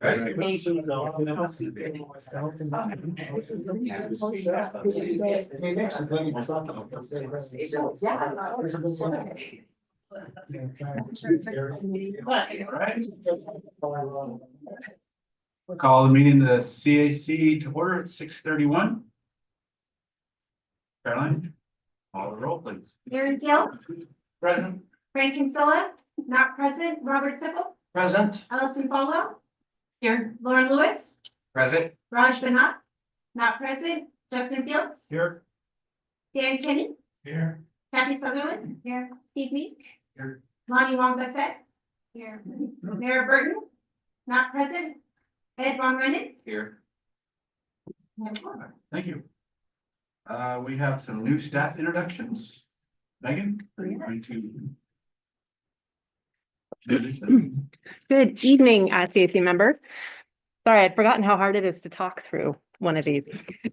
Call the meeting of the CAC to order at 6:31. Caroline, call the roll, please. Aaron Gill, Present. Frank Kinsella, not present. Robert Sickle, Present. Ellison Falwell. Here. Lauren Lewis, Present. Raj Banat, not present. Justin Fields, Here. Dan Kenny, Here. Kathy Sutherland, here. Steve Meek, Here. Lonnie Wong Bassett, here. Mayor Burton, not present. Ed Von Rennen. Here. Thank you. We have some new staff introductions. Megan, are you going to? Good evening, CAC members. Sorry, I'd forgotten how hard it is to talk through one of these.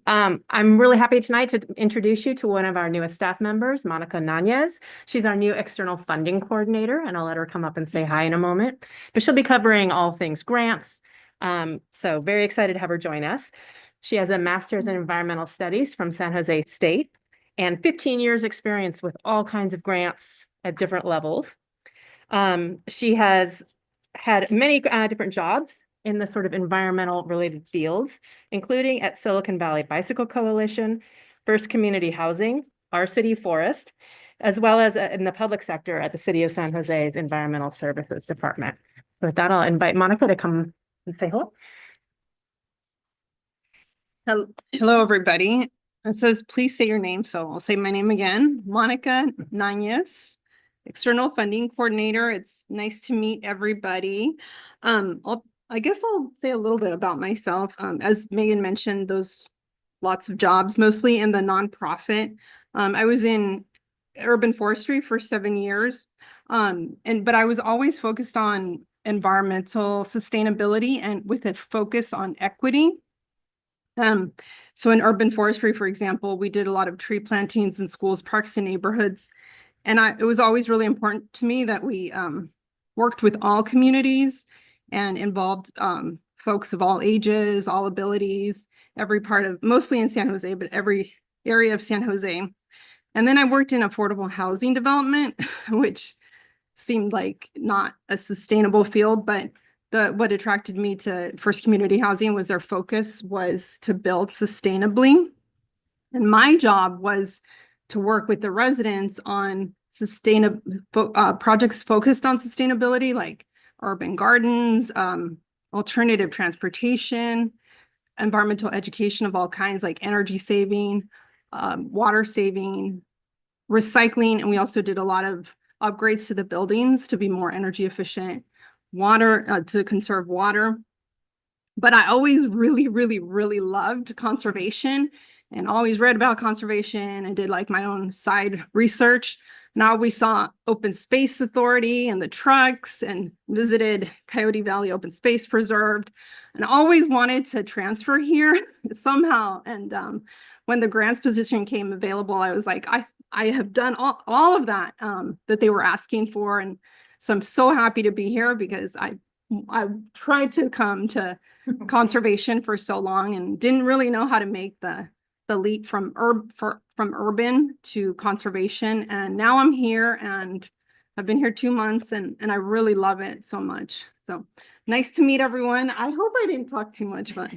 I'm really happy tonight to introduce you to one of our newest staff members, Monica Nanez. She's our new external funding coordinator, and I'll let her come up and say hi in a moment. But she'll be covering all things grants. So very excited to have her join us. She has a master's in environmental studies from San Jose State and 15 years experience with all kinds of grants at different levels. She has had many different jobs in the sort of environmental related fields, including at Silicon Valley Bicycle Coalition, First Community Housing, Our City Forest, as well as in the public sector at the City of San Jose's Environmental Services Department. So with that, I'll invite Monica to come and say hello. Hello, everybody. It says, please say your name. So I'll say my name again, Monica Nanez, External Funding Coordinator. It's nice to meet everybody. I guess I'll say a little bit about myself. As Megan mentioned, those lots of jobs, mostly in the nonprofit. I was in urban forestry for 7 years. But I was always focused on environmental sustainability and with a focus on equity. So in urban forestry, for example, we did a lot of tree plantings in schools, parks, and neighborhoods. And it was always really important to me that we worked with all communities and involved folks of all ages, all abilities, every part of, mostly in San Jose, but every area of San Jose. And then I worked in affordable housing development, which seemed like not a sustainable field, but what attracted me to First Community Housing was their focus was to build sustainably. And my job was to work with the residents on sustainable projects focused on sustainability, like urban gardens, alternative transportation, environmental education of all kinds, like energy saving, water saving, recycling. And we also did a lot of upgrades to the buildings to be more energy efficient, water, to conserve water. But I always really, really, really loved conservation and always read about conservation and did like my own side research. And I always saw Open Space Authority and the trucks and visited Coyote Valley Open Space Preserve and always wanted to transfer here somehow. And when the grants position came available, I was like, I have done all of that that they were asking for. And so I'm so happy to be here because I tried to come to conservation for so long and didn't really know how to make the leap from urban to conservation. And now I'm here and I've been here 2 months and I really love it so much. So nice to meet everyone. I hope I didn't talk too much, but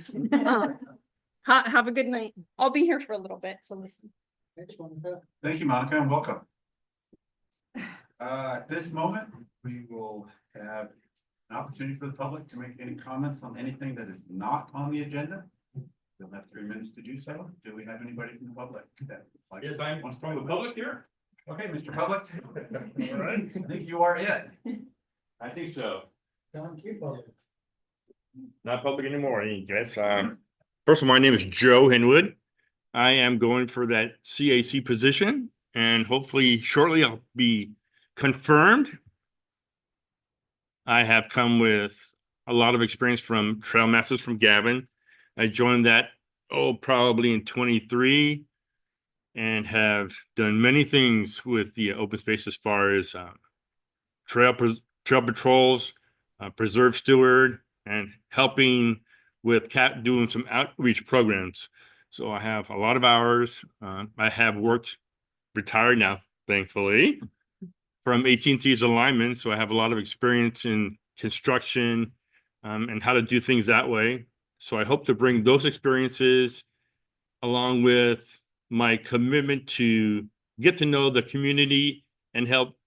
have a good night. I'll be here for a little bit, so listen. Thank you, Monica, and welcome. At this moment, we will have an opportunity for the public to make any comments on anything that is not on the agenda. You'll have 3 minutes to do so. Do we have anybody from the public? Yes, I'm from the public here. Okay, Mr. Public. All right. I think you are it. I think so. Public. Not public anymore, I guess. First of all, my name is Joe Hinwood. I am going for that CAC position, and hopefully shortly I'll be confirmed. I have come with a lot of experience from Trail Masters from Gavin. I joined that, probably in 23 and have done many things with the open space as far as trail patrols, preserve steward, and helping with doing some outreach programs. So I have a lot of hours. I have worked, retired now, thankfully, from AT&T as a lineman. So I have a lot of experience in construction and how to do things that way. So I hope to bring those experiences along with my commitment to get to know the community and help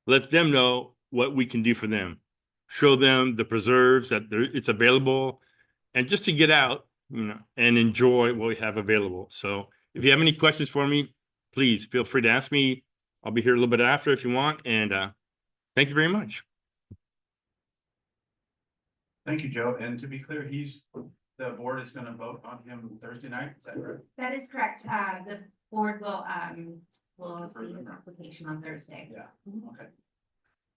let them know what we can do for them. Show them the preserves that it's available, and just to get out, and enjoy what we have available. So if you have any questions for me, please feel free to ask me. I'll be here a little bit after if you want. And thank you very much. Thank you, Joe. And to be clear, the board is gonna vote on him Thursday night, is that right? That is correct. The board will see his application on Thursday. Yeah, okay.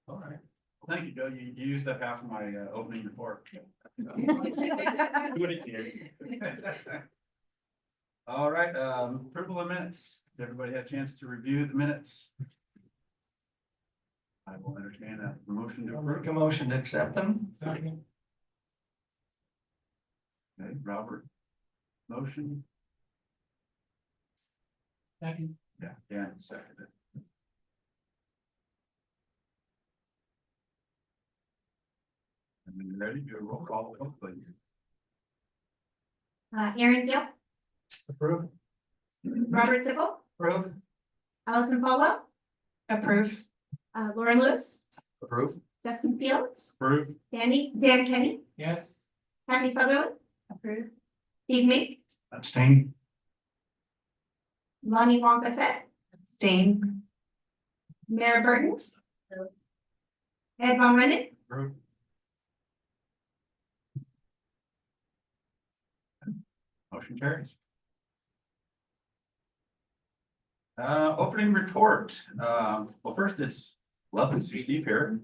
All right. Well, thank you, Joe. You used up half of my opening report. All right, approval of minutes. Did everybody have a chance to review the minutes? I will entertain a motion to I'll approve. make a motion to accept them. Okay, Robert. Motion. Second. Yeah, Dan seconded. And when you're ready, do a roll call, vote, please. Aaron Gill, Approve. Robert Sickle, Approve. Allison Falwell. Approve. Lauren Lewis, Approve. Justin Fields, Approve. Dan Kenny, Yes. Kathy Sutherland. Approve. Steve Mink, Abstain. Lonnie Wong Bassett, Abstain. Mayor Burton. Ed Von Renen, Approve. Motion carries. Opening report. Well, first, it's lovely to see Steve here.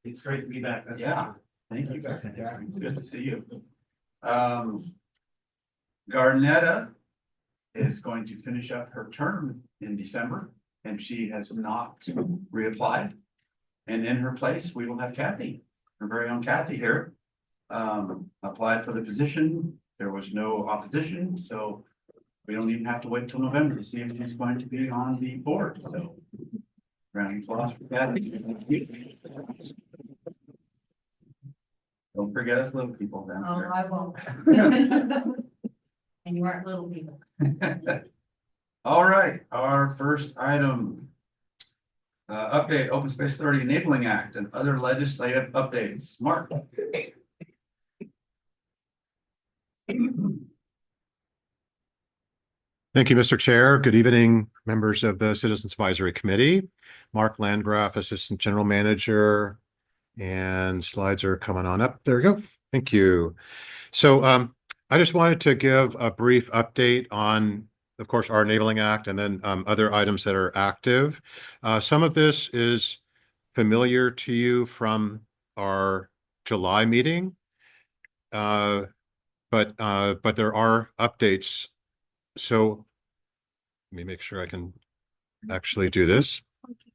It's great to be back. that's for Yeah. sure. Thank you. It's good to see you. Garnetta is going to finish up her term in December, and she has not reapplied. And in her place, we will have Kathy, our very own Kathy here. Applied for the position. There was no opposition, so we don't even have to wait till November to see if she's going to be on the board, so. Round of applause for Kathy. Don't forget us little people down Oh, there. I won't. And you aren't little people. All right, our first item. Update Open Space Authority Enabling Act and other legislative updates. Mark. Thank you, Mr. Chair. Good evening, members of the Citizens Advisory Committee. Mark Landgraf, Assistant General Manager, and slides are coming on up. There we go. Thank you. So I just wanted to give a brief update on, of course, our Enabling Act and then other items that are active. Some of this is familiar to you from our July meeting, but there are updates. So let me make sure I can actually do this.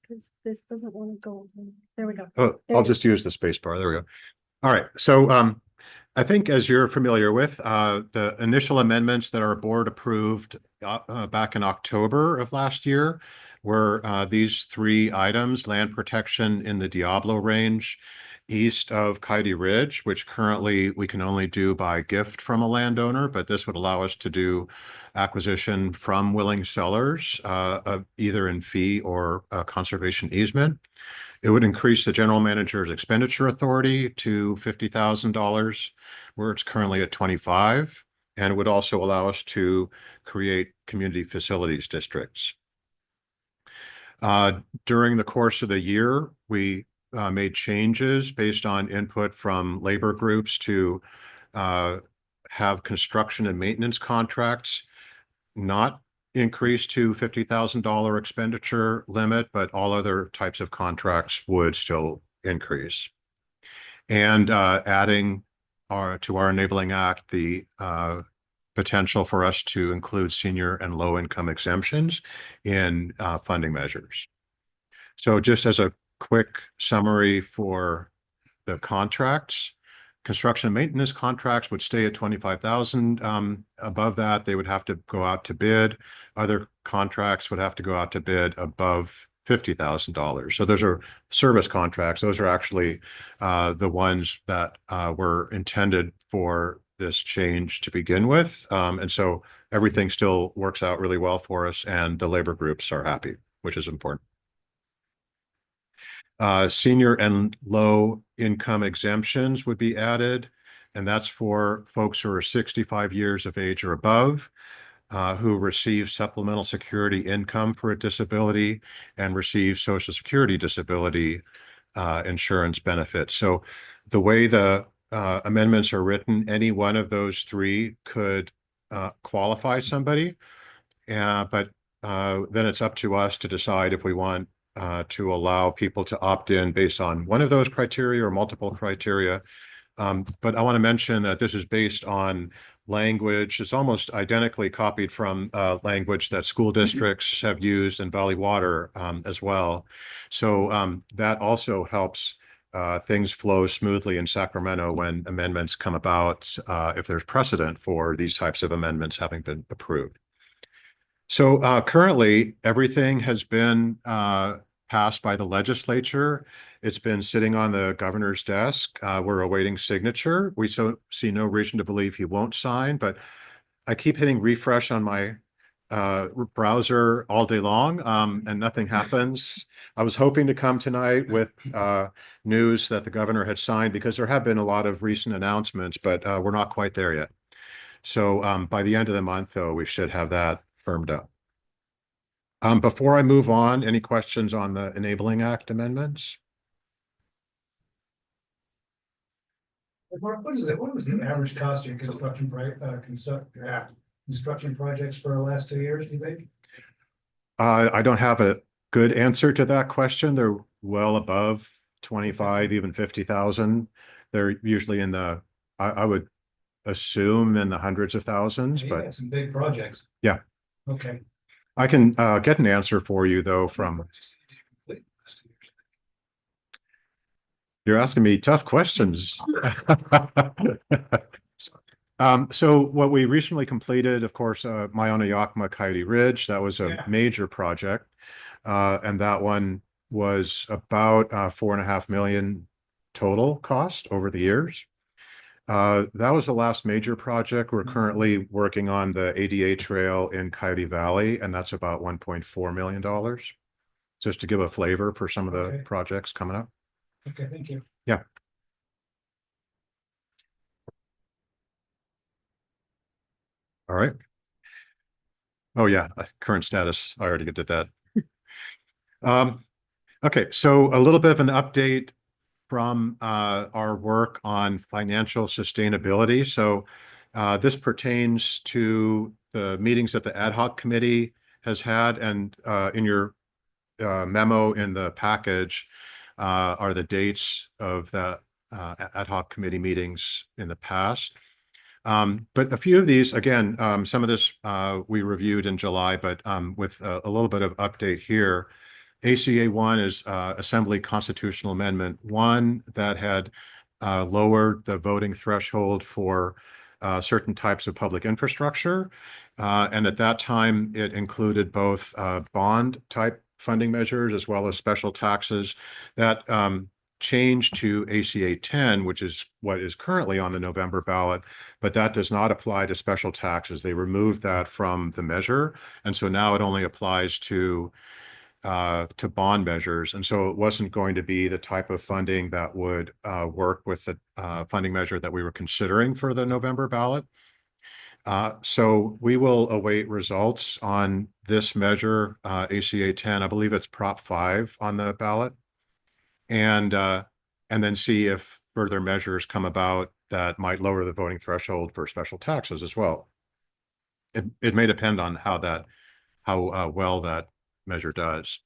Because this doesn't want to go. There we go. Oh, I'll just use the space bar. There we go. All right. So I think as you're familiar with, the initial amendments that our board approved back in October of last year were these three items: land protection in the Diablo Range east of Coyote Ridge, which currently we can only do by gift from a landowner, but this would allow us to do acquisition from willing sellers, either in fee or conservation easement. It would increase the general manager's expenditure authority to $50,000, where it's currently at 25, and it would also allow us to create community facilities districts. During the course of the year, we made changes based on input from labor groups to have construction and maintenance contracts not increase to $50,000 expenditure limit, but all other types of contracts would still increase. And adding to our Enabling Act the potential for us to include senior and low income exemptions in funding measures. So just as a quick summary for the contracts, Construction and maintenance contracts would stay at 25,000. Above that, they would have to go out to bid. Other contracts would have to go out to bid above $50,000. So those are service contracts. Those are actually the ones that were intended for this change to begin with. And so everything still works out really well for us, and the labor groups are happy, which is important. Senior and low income exemptions would be added, and that's for folks who are 65 years of age or above, who receive supplemental security income for a disability and receive Social Security disability insurance benefits. So the way the amendments are written, any one of those three could qualify somebody, but then it's up to us to decide if we want to allow people to opt in based on one of those criteria or multiple criteria. But I want to mention that this is based on language. It's almost identically copied from language that school districts have used in Valley Water as well. So that also helps things flow smoothly in Sacramento when amendments come about, if there's precedent for these types of amendments having been approved. So currently, everything has been passed by the legislature. It's been sitting on the governor's desk. We're awaiting signature. We see no reason to believe he won't sign, but I keep hitting refresh on my browser all day long, and nothing happens. I was hoping to come tonight with news that the governor had signed, because there have been a lot of recent announcements, but we're not quite there yet. So by the end of the month, though, we should have that firmed up. Before I move on, any questions on the Enabling Act amendments? Mark, what is it? What was the average cost of your construction projects for the last 2 years, do you think? I don't have a good answer to that question. They're well above 25, even 50,000. They're usually in the, I would assume, in the hundreds of thousands, You but had some big projects. Yeah. Okay. I can get an answer for you, though, from. You're asking me tough questions. So what we recently completed, of course, Myona Yakima Coyote Ridge, that was a major project. And that one was about 4.5 million total cost over the years. That was the last major project. We're currently working on the ADA trail in Coyote Valley, and that's about $1.4 million. Just to give a flavor for some of the projects coming up. Okay, thank you. Yeah. All right. Oh yeah, current status. I already did that. Okay, so a little bit of an update from our work on financial sustainability. So this pertains to the meetings that the ad hoc committee has had, and in your memo in the package are the dates of the ad hoc committee meetings in the past. But a few of these, again, some of this we reviewed in July, but with a little bit of update here. ACA 1 is Assembly Constitutional Amendment 1 that had lowered the voting threshold for certain types of public infrastructure. And at that time, it included both bond type funding measures as well as special taxes. That changed to ACA 10, which is what is currently on the November ballot, but that does not apply to special taxes. They removed that from the measure. And so now it only applies to bond measures. And so it wasn't going to be the type of funding that would work with the funding measure that we were considering for the November ballot. So we will await results on this measure, ACA 10. I believe it's Prop 5 on the ballot. And then see if further measures come about that might lower the voting threshold for special taxes as well. It may depend on how well that measure does.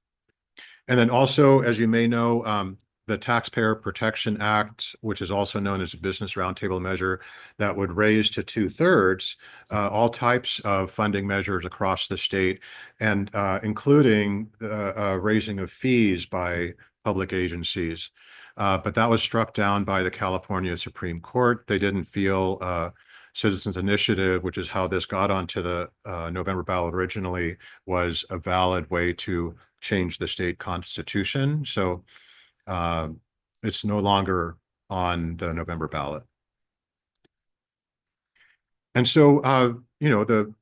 And then also, as you may know, the Taxpayer Protection Act, which is also known as a Business Roundtable measure, that would raise to 2/3 all types of funding measures across the state, and including raising of fees by public agencies. But that was struck down by the California Supreme Court. They didn't feel citizens initiative, which is how this got onto the November ballot originally, was a valid way to change the state constitution. So it's no longer on the November ballot. And so, the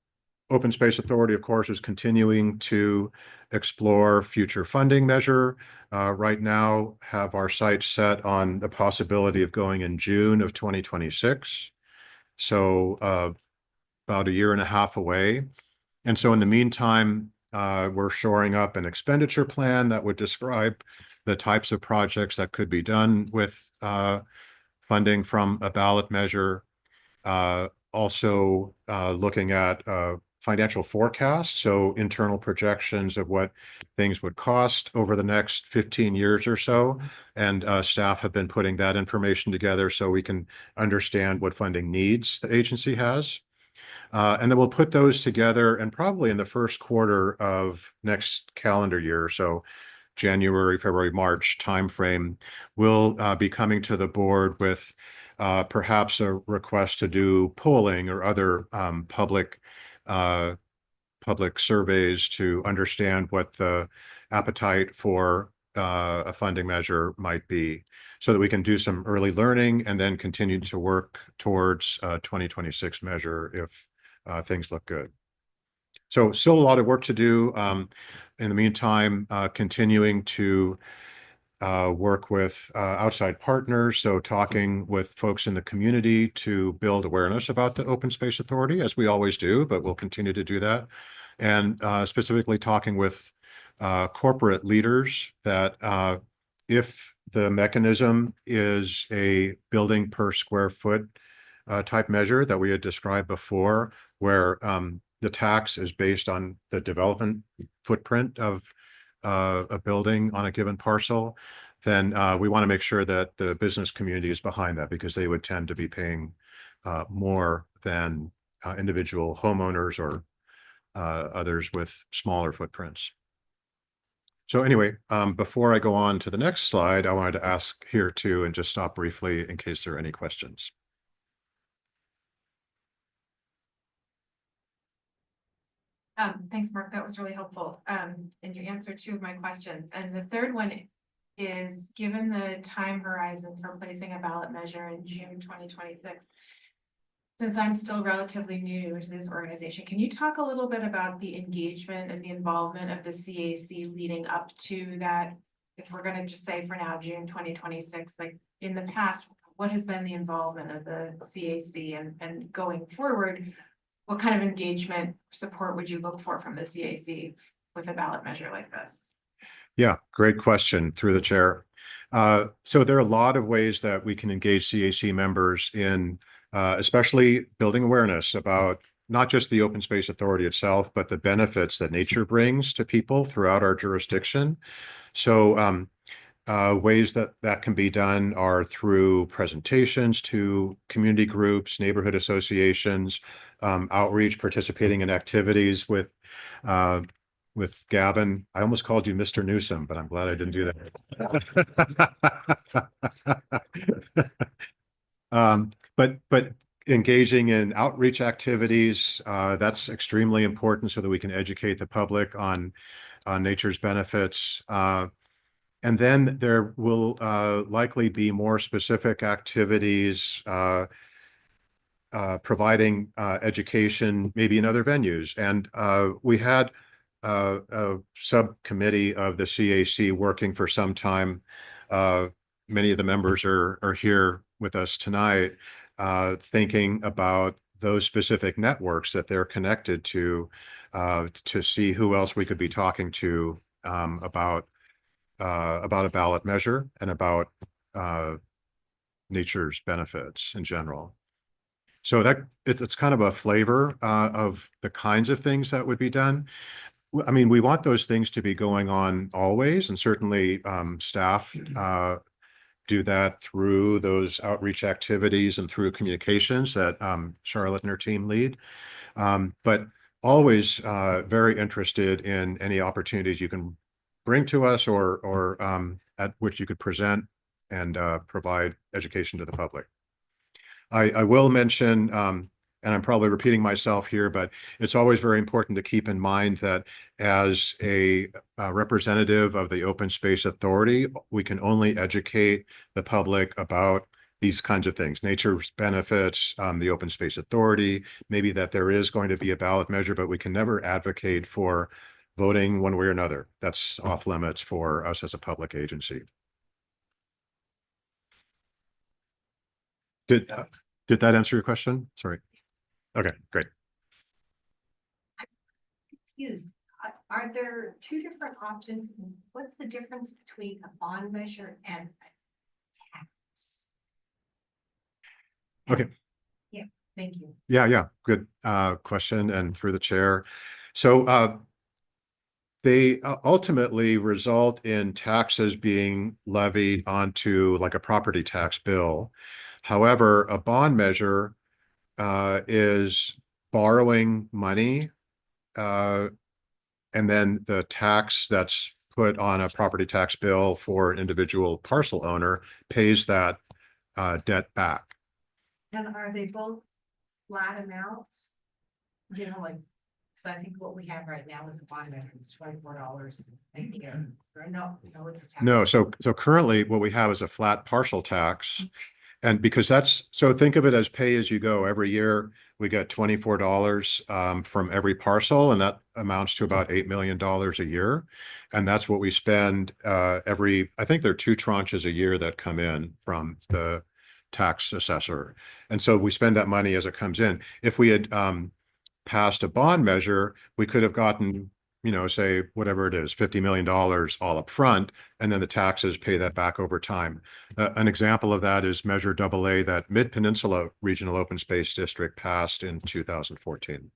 Open Space Authority, of course, is continuing to explore future funding measure. Right now, have our sights set on the possibility of going in June of 2026. So about a year and a half away. And so in the meantime, we're shoring up an expenditure plan that would describe the types of projects that could be done with funding from a ballot measure. Also looking at financial forecasts, so internal projections of what things would cost over the next 15 years or so. And staff have been putting that information together so we can understand what funding needs the agency has. And then we'll put those together, and probably in the first quarter of next calendar year, so January, February, March timeframe, we'll be coming to the board with perhaps a request to do polling or other public surveys to understand what the appetite for a funding measure might be, so that we can do some early learning and then continue to work towards a 2026 measure if things look good. So still a lot of work to do. In the meantime, continuing to work with outside partners. So talking with folks in the community to build awareness about the Open Space Authority, as we always do, but we'll continue to do that. And specifically talking with corporate leaders that if the mechanism is a building per square foot type measure that we had described before, where the tax is based on the development footprint of a building on a given parcel, then we want to make sure that the business community is behind that, because they would tend to be paying more than individual homeowners or others with smaller footprints. So anyway, before I go on to the next slide, I wanted to ask here too, and just stop briefly in case there are any questions. Thanks, Mark. That was really helpful. And you answered two of my questions. And the third one is, given the time horizon for placing a ballot measure in June 2026, since I'm still relatively new to this organization, can you talk a little bit about the engagement and the involvement of the CAC leading up to that? If we're going to just say for now, June 2026, like in the past, what has been the involvement of the CAC, and going forward, what kind of engagement support would you look for from the CAC with a ballot measure like this? Yeah, great question through the chair. So there are a lot of ways that we can engage CAC members in especially building awareness about not just the Open Space Authority itself, but the benefits that nature brings to people throughout our jurisdiction. So ways that can be done are through presentations to community groups, neighborhood associations, outreach, participating in activities with Gavin. I almost called you Mr. Newsom, but I'm glad I didn't do that. But engaging in outreach activities, that's extremely important so that we can educate the public on nature's benefits. And then there will likely be more specific activities providing education, maybe in other venues. And we had a subcommittee of the CAC working for some time. Many of the members are here with us tonight, thinking about those specific networks that they're connected to see who else we could be talking to about a ballot measure and about nature's benefits in general. So that it's kind of a flavor of the kinds of things that would be done. I mean, we want those things to be going on always, and certainly staff do that through those outreach activities and through communications that Charlotte and her team lead. But always very interested in any opportunities you can bring to us or at which you could present and provide education to the public. I will mention, and I'm probably repeating myself here, but it's always very important to keep in mind that as a representative of the Open Space Authority, we can only educate the public about these kinds of things, nature's benefits, the Open Space Authority, maybe that there is going to be a ballot measure, but we can never advocate for voting one way or another. That's off limits for us as a public agency. Did that answer your question? Sorry. Okay, great. Confused. Are there two different options? What's the difference between a bond measure and a tax? Okay. Yeah, thank you. Yeah, good question, and through the chair. So they ultimately result in taxes being levied onto like a property tax bill. However, a bond measure is borrowing money, and then the tax that's put on a property tax bill for an individual parcel owner pays that debt back. And are they both flat amounts? You know, like, so I think what we have right now is a bond measure, it's $24 a year. Or no, it's a tax. No, so currently what we have is a flat parcel tax. And because so think of it as pay as you go. Every year we get $24 from every parcel, and that amounts to about $8 million a year. And that's what we spend I think there are 2 tranches a year that come in from the tax assessor. And so we spend that money as it comes in. If we had passed a bond measure, we could have gotten, say whatever it is, $50 million all up front, and then the taxes pay that back over time. An example of that is Measure AA that Mid-Peninsula Regional Open Space District passed in 2014.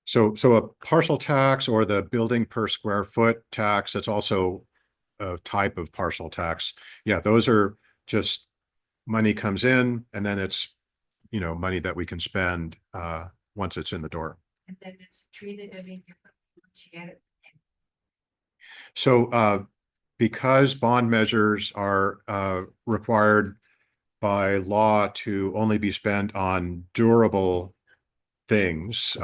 So a parcel tax or the building per square foot tax, that's also a type of parcel tax. Yeah, those are just money comes in, and then it's, money that we can spend once it's in the door. And then it's treated any different once you get it. So because bond measures are required by law to only be spent on durable things,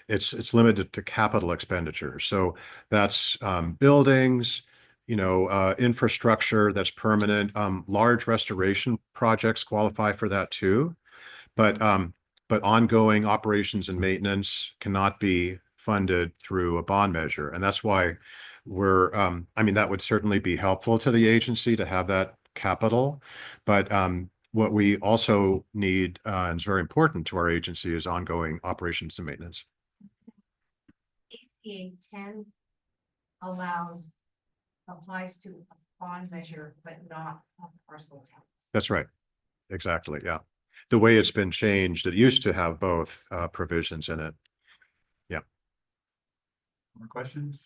it's limited to capital expenditures. So that's buildings, infrastructure that's permanent. Large restoration projects qualify for that too. But ongoing operations and maintenance cannot be funded through a bond measure. And that's why that would certainly be helpful to the agency to have that capital. But what we also need, and is very important to our agency, is ongoing operations and maintenance. ACA 10 applies to a bond measure, but not a parcel tax. That's right. Exactly. Yeah. The way it's been changed, it used to have both provisions in it. Yeah. More questions?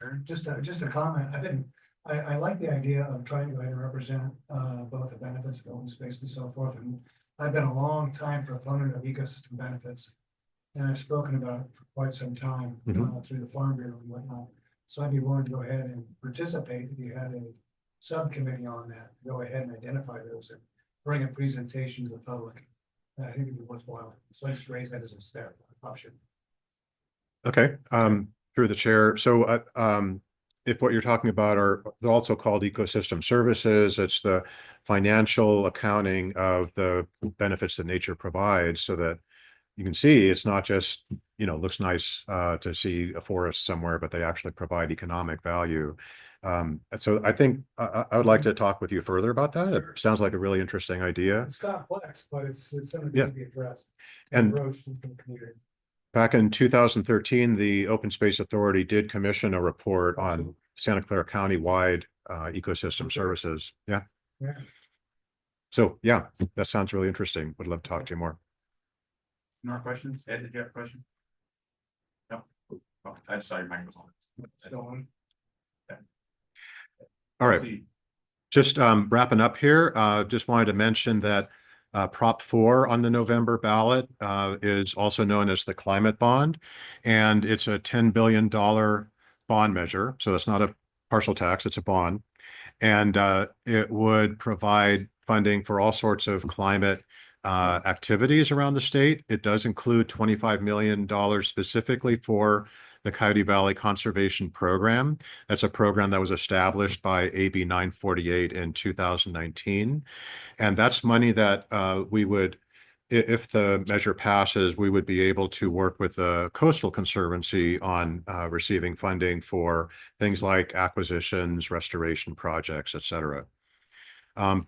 Aaron? Just a comment. I like the idea of trying to represent both the benefits of open space and so forth. And I've been a long time proponent of ecosystem benefits. And I've spoken about it for quite some time through the Farm Bureau and whatnot. So I'd be willing to go ahead and participate if you had a subcommittee on that. Go ahead and identify those and bring a presentation to the public. I think it'd be worthwhile. So I just raise that as a step option. Okay. Through the chair. So if what you're talking about they're also called ecosystem services, it's the financial accounting of the benefits that nature provides, so that you can see it's not just, looks nice to see a forest somewhere, but they actually provide economic value. So I think I would like to talk with you further about that. It sounds like a really interesting idea. It's complex, but it's something Yeah. that can be addressed. And Approached from the community. back in 2013, the Open Space Authority did commission a report on Santa Clara County-wide ecosystem services. Yeah. Yeah. So yeah, that sounds really interesting. Would love to talk to you more. More questions? Ed, did you have a question? No. Oh, I just saw your microphone. All right. Just wrapping up here, just wanted to mention that Prop 4 on the November ballot is also known as the climate bond, and it's a $10 billion bond measure. So that's not a partial tax, it's a bond. And it would provide funding for all sorts of climate activities around the state. It does include $25 million specifically for the Coyote Valley Conservation Program. That's a program that was established by AB 948 in 2019. And that's money that we would, if the measure passes, we would be able to work with the Coastal Conservancy on receiving funding for things like acquisitions, restoration projects, et cetera.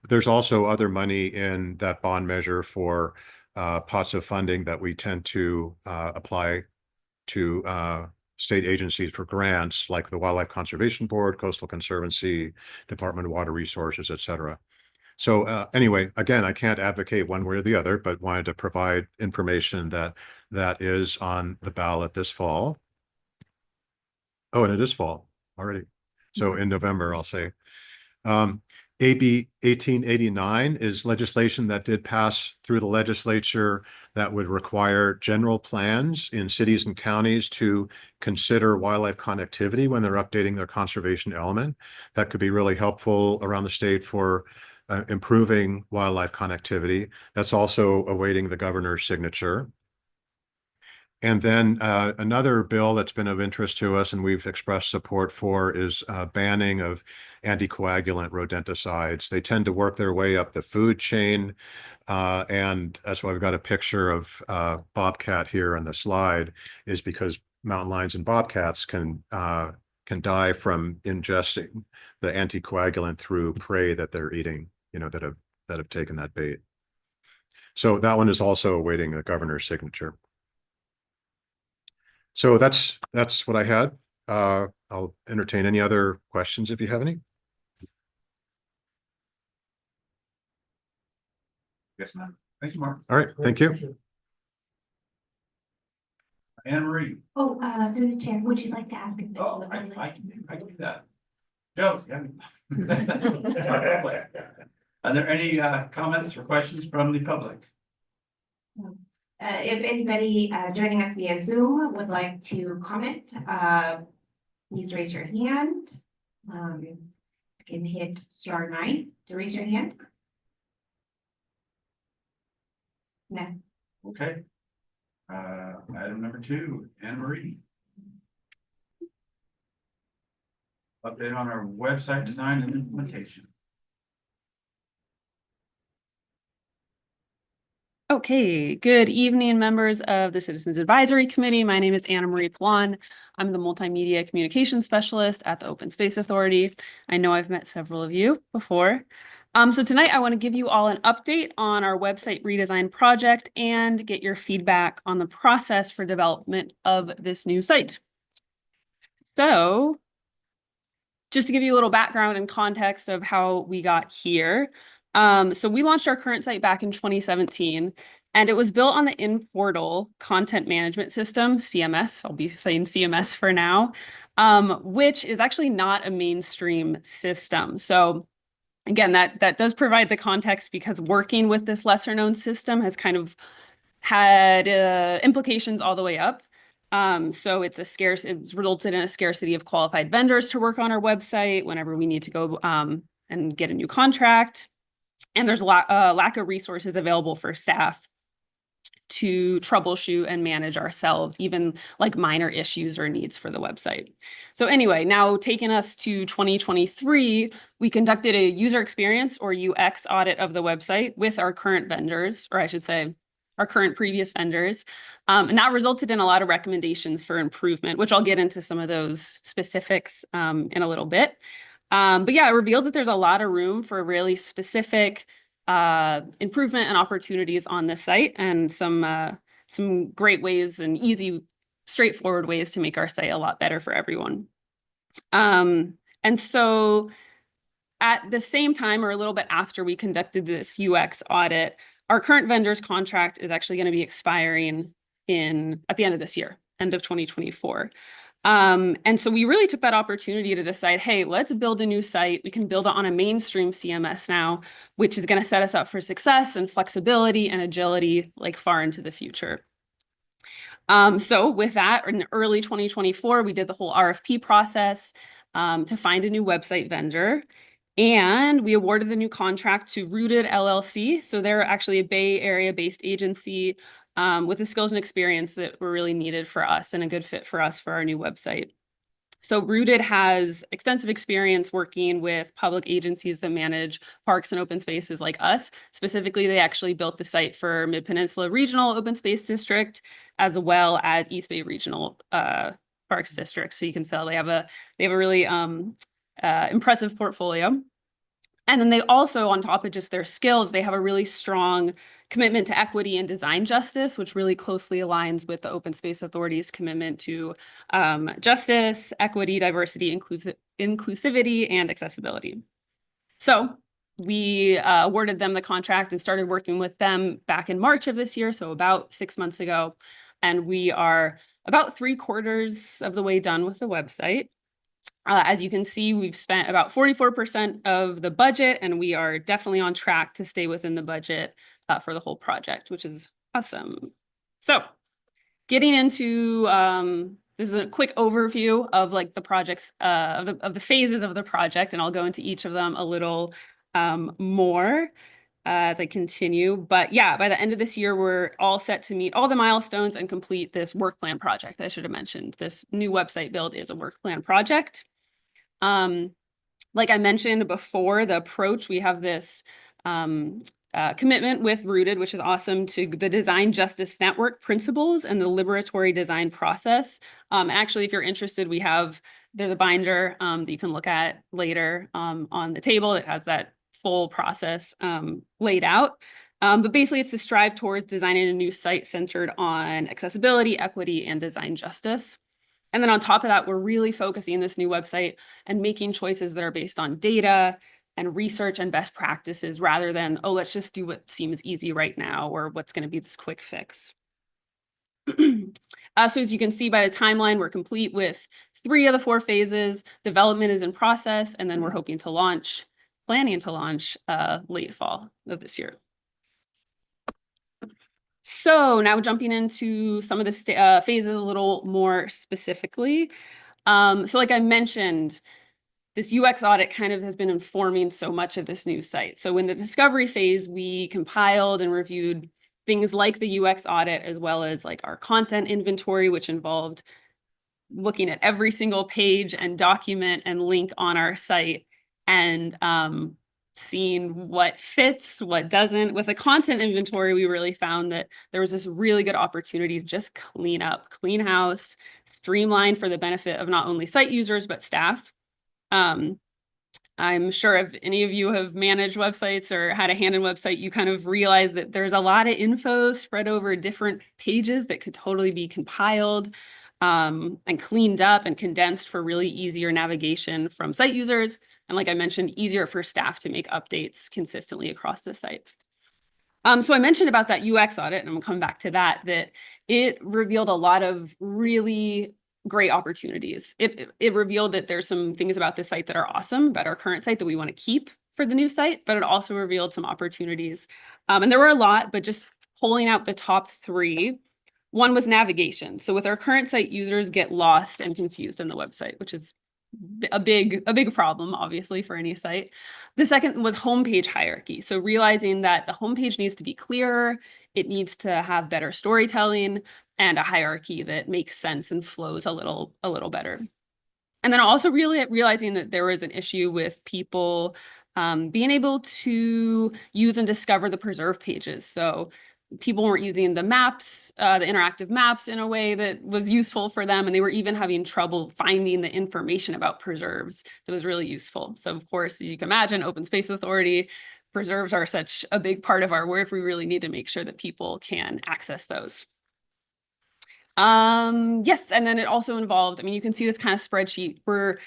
There's also other money in that bond measure for pots of funding that we tend to apply to state agencies for grants, like the Wildlife Conservation Board, Coastal Conservancy, Department of Water Resources, et cetera. So anyway, again, I can't advocate one way or the other, but wanted to provide information that is on the ballot this fall. Oh, and it is fall already. So in November, I'll say. AB 1889 is legislation that did pass through the legislature that would require general plans in cities and counties to consider wildlife connectivity when they're updating their conservation element. That could be really helpful around the state for improving wildlife connectivity. That's also awaiting the governor's signature. And then another bill that's been of interest to us and we've expressed support for is banning of anticoagulant rodenticides. They tend to work their way up the food chain. And that's why we've got a picture of bobcat here on the slide, is because mountain lions and bobcats can die from ingesting the anticoagulant through prey that they're eating, that have taken that bait. So that one is also awaiting a governor's signature. So that's what I had. I'll entertain any other questions if you have any. Yes, ma'am. Thank you, Mark. All right, thank you. Anne Marie. Oh, through the chair, would you like to ask? Oh, I can do that. Joe. Are there any comments or questions from the public? If anybody joining us via Zoom would like to comment, please raise your hand. You can hit *9 to raise your hand. No. Okay. Item number 2, Anne Marie. Update on our website design and implementation. Okay, good evening, members of the Citizens Advisory Committee. My name is Anna Marie Plon. I'm the Multimedia Communications Specialist at the Open Space Authority. I know I've met several of you before. So tonight I want to give you all an update on our website redesign project and get your feedback on the process for development of this new site. So just to give you a little background and context of how we got here. So we launched our current site back in 2017, and it was built on the InPortal content management system, CMS. I'll be saying CMS for now, which is actually not a mainstream system. So again, that does provide the context because working with this lesser known system has kind of had implications all the way up. So it's resulted in a scarcity of qualified vendors to work on our website whenever we need to go and get a new contract. And there's a lack of resources available for staff to troubleshoot and manage ourselves, even like minor issues or needs for the website. So anyway, now taking us to 2023, we conducted a user experience or UX audit of the website with our current vendors, or I should say, our current previous vendors. And that resulted in a lot of recommendations for improvement, which I'll get into some of those specifics in a little bit. But yeah, it revealed that there's a lot of room for really specific improvement and opportunities on this site, and some great ways and easy, straightforward ways to make our site a lot better for everyone. And so at the same time, or a little bit after we conducted this UX audit, our current vendor's contract is actually going to be expiring at the end of this year, end of 2024. And so we really took that opportunity to decide, hey, let's build a new site. We can build it on a mainstream CMS now, which is going to set us up for success and flexibility and agility like far into the future. So with that, in early 2024, we did the whole RFP process to find a new website vendor. And we awarded the new contract to Rooted LLC. So they're actually a Bay Area-based agency with the skills and experience that were really needed for us and a good fit for us for our new website. So Rooted has extensive experience working with public agencies that manage parks and open spaces like us. Specifically, they actually built the site for Mid-Peninsula Regional Open Space District, as well as East Bay Regional Parks District. So you can tell they have a really impressive portfolio. And then they also, on top of just their skills, they have a really strong commitment to equity and design justice, which really closely aligns with the Open Space Authority's commitment to justice, equity, diversity, inclusivity, and accessibility. So we awarded them the contract and started working with them back in March of this year, so about 6 months ago. And we are about 3/4 of the way done with the website. As you can see, we've spent about 44% of the budget, and we are definitely on track to stay within the budget for the whole project, which is awesome. So getting into, this is a quick overview of like the projects, of the phases of the project, and I'll go into each of them a little more as I continue. But yeah, by the end of this year, we're all set to meet all the milestones and complete this work plan project. I should have mentioned this new website build is a work plan project. Like I mentioned before, the approach, we have this commitment with Rooted, which is awesome, to the Design Justice Network principles and the liberatory design process. And actually, if you're interested, there's a binder that you can look at later on the table that has that full process laid out. But basically, it's to strive towards designing a new site centered on accessibility, equity, and design justice. And then on top of that, we're really focusing this new website and making choices that are based on data and research and best practices rather than, oh, let's just do what seems easy right now or what's going to be this quick fix. So as you can see by the timeline, we're complete with 3 of the 4 phases. Development is in process, and then we're planning to launch late fall of this year. So now jumping into some of the phases a little more specifically. So like I mentioned, this UX audit kind of has been informing so much of this new site. So in the discovery phase, we compiled and reviewed things like the UX audit, as well as like our content inventory, which involved looking at every single page and document and link on our site and seeing what fits, what doesn't. With the content inventory, we really found that there was this really good opportunity to just clean up, clean house, streamline for the benefit of not only site users, but staff. I'm sure if any of you have managed websites or had a hand in website, you kind of realize that there's a lot of info spread over different pages that could totally be compiled and cleaned up and condensed for really easier navigation from site users. And like I mentioned, easier for staff to make updates consistently across the site. So I mentioned about that UX audit, and I'm gonna come back to that it revealed a lot of really great opportunities. It revealed that there's some things about this site that are awesome, about our current site that we want to keep for the new site, but it also revealed some opportunities. And there were a lot, but just pulling out the top 3. One was navigation. So with our current site, users get lost and confused on the website, which is a big problem, obviously, for any site. The second was homepage hierarchy. So realizing that the homepage needs to be clearer, it needs to have better storytelling and a hierarchy that makes sense and flows a little better. And then also really realizing that there was an issue with people being able to use and discover the preserve pages. So people weren't using the maps, the interactive maps in a way that was useful for them. And they were even having trouble finding the information about preserves that was really useful. So of course, as you can imagine, Open Space Authority, preserves are such a big part of our work. We really need to make sure that people can access those. Yes, and then it also involved, I mean, you can see this kind of spreadsheet. We're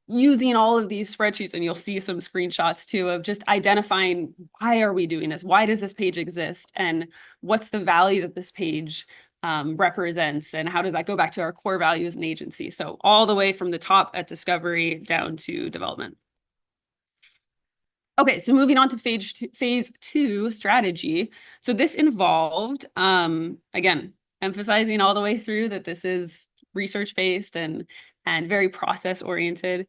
using all of these spreadsheets, and you'll see some screenshots too of just identifying, why are we doing this? Why does this page exist? And what's the value that this page represents? And how does that go back to our core values as an agency? So all the way from the top at discovery down to development. Okay, so moving on to phase 2 strategy. So this involved, again, emphasizing all the way through that this is research-based and very process-oriented.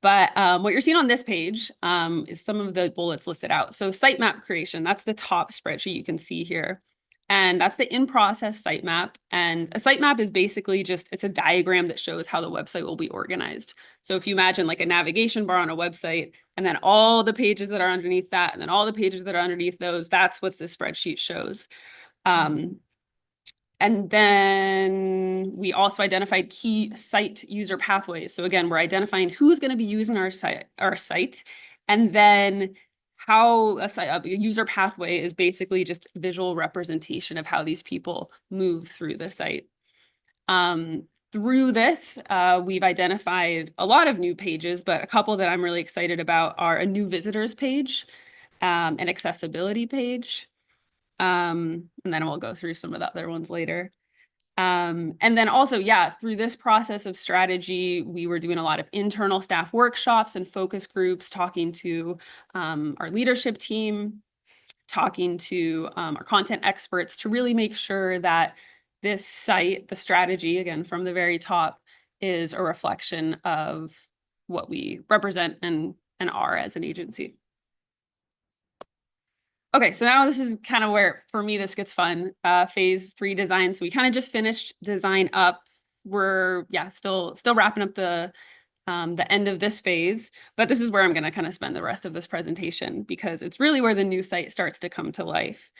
But what you're seeing on this page is some of the bullets listed out. So sitemap creation, that's the top spreadsheet you can see here. And that's the in-process sitemap. And a sitemap is basically just, it's a diagram that shows how the website will be organized. So if you imagine like a navigation bar on a website, and then all the pages that are underneath that, and then all the pages that are underneath those, that's what this spreadsheet shows. And then we also identified key site user pathways. So again, we're identifying who's going to be using our site, and then how a user pathway is basically just visual representation of how these people move through the site. Through this, we've identified a lot of new pages, but a couple that I'm really excited about are a new visitors page, an accessibility page, and then we'll go through some of the other ones later. And then also, yeah, through this process of strategy, we were doing a lot of internal staff workshops and focus groups, talking to our leadership team, talking to our content experts to really make sure that this site, the strategy, again, from the very top, is a reflection of what we represent and are as an agency. Okay, so now this is kind of where, for me, this gets fun. Phase 3 design. So we kind of just finished design up. We're, yeah, still wrapping up the end of this phase, but this is where I'm going to kind of spend the rest of this presentation because it's really where the new site starts to come to life.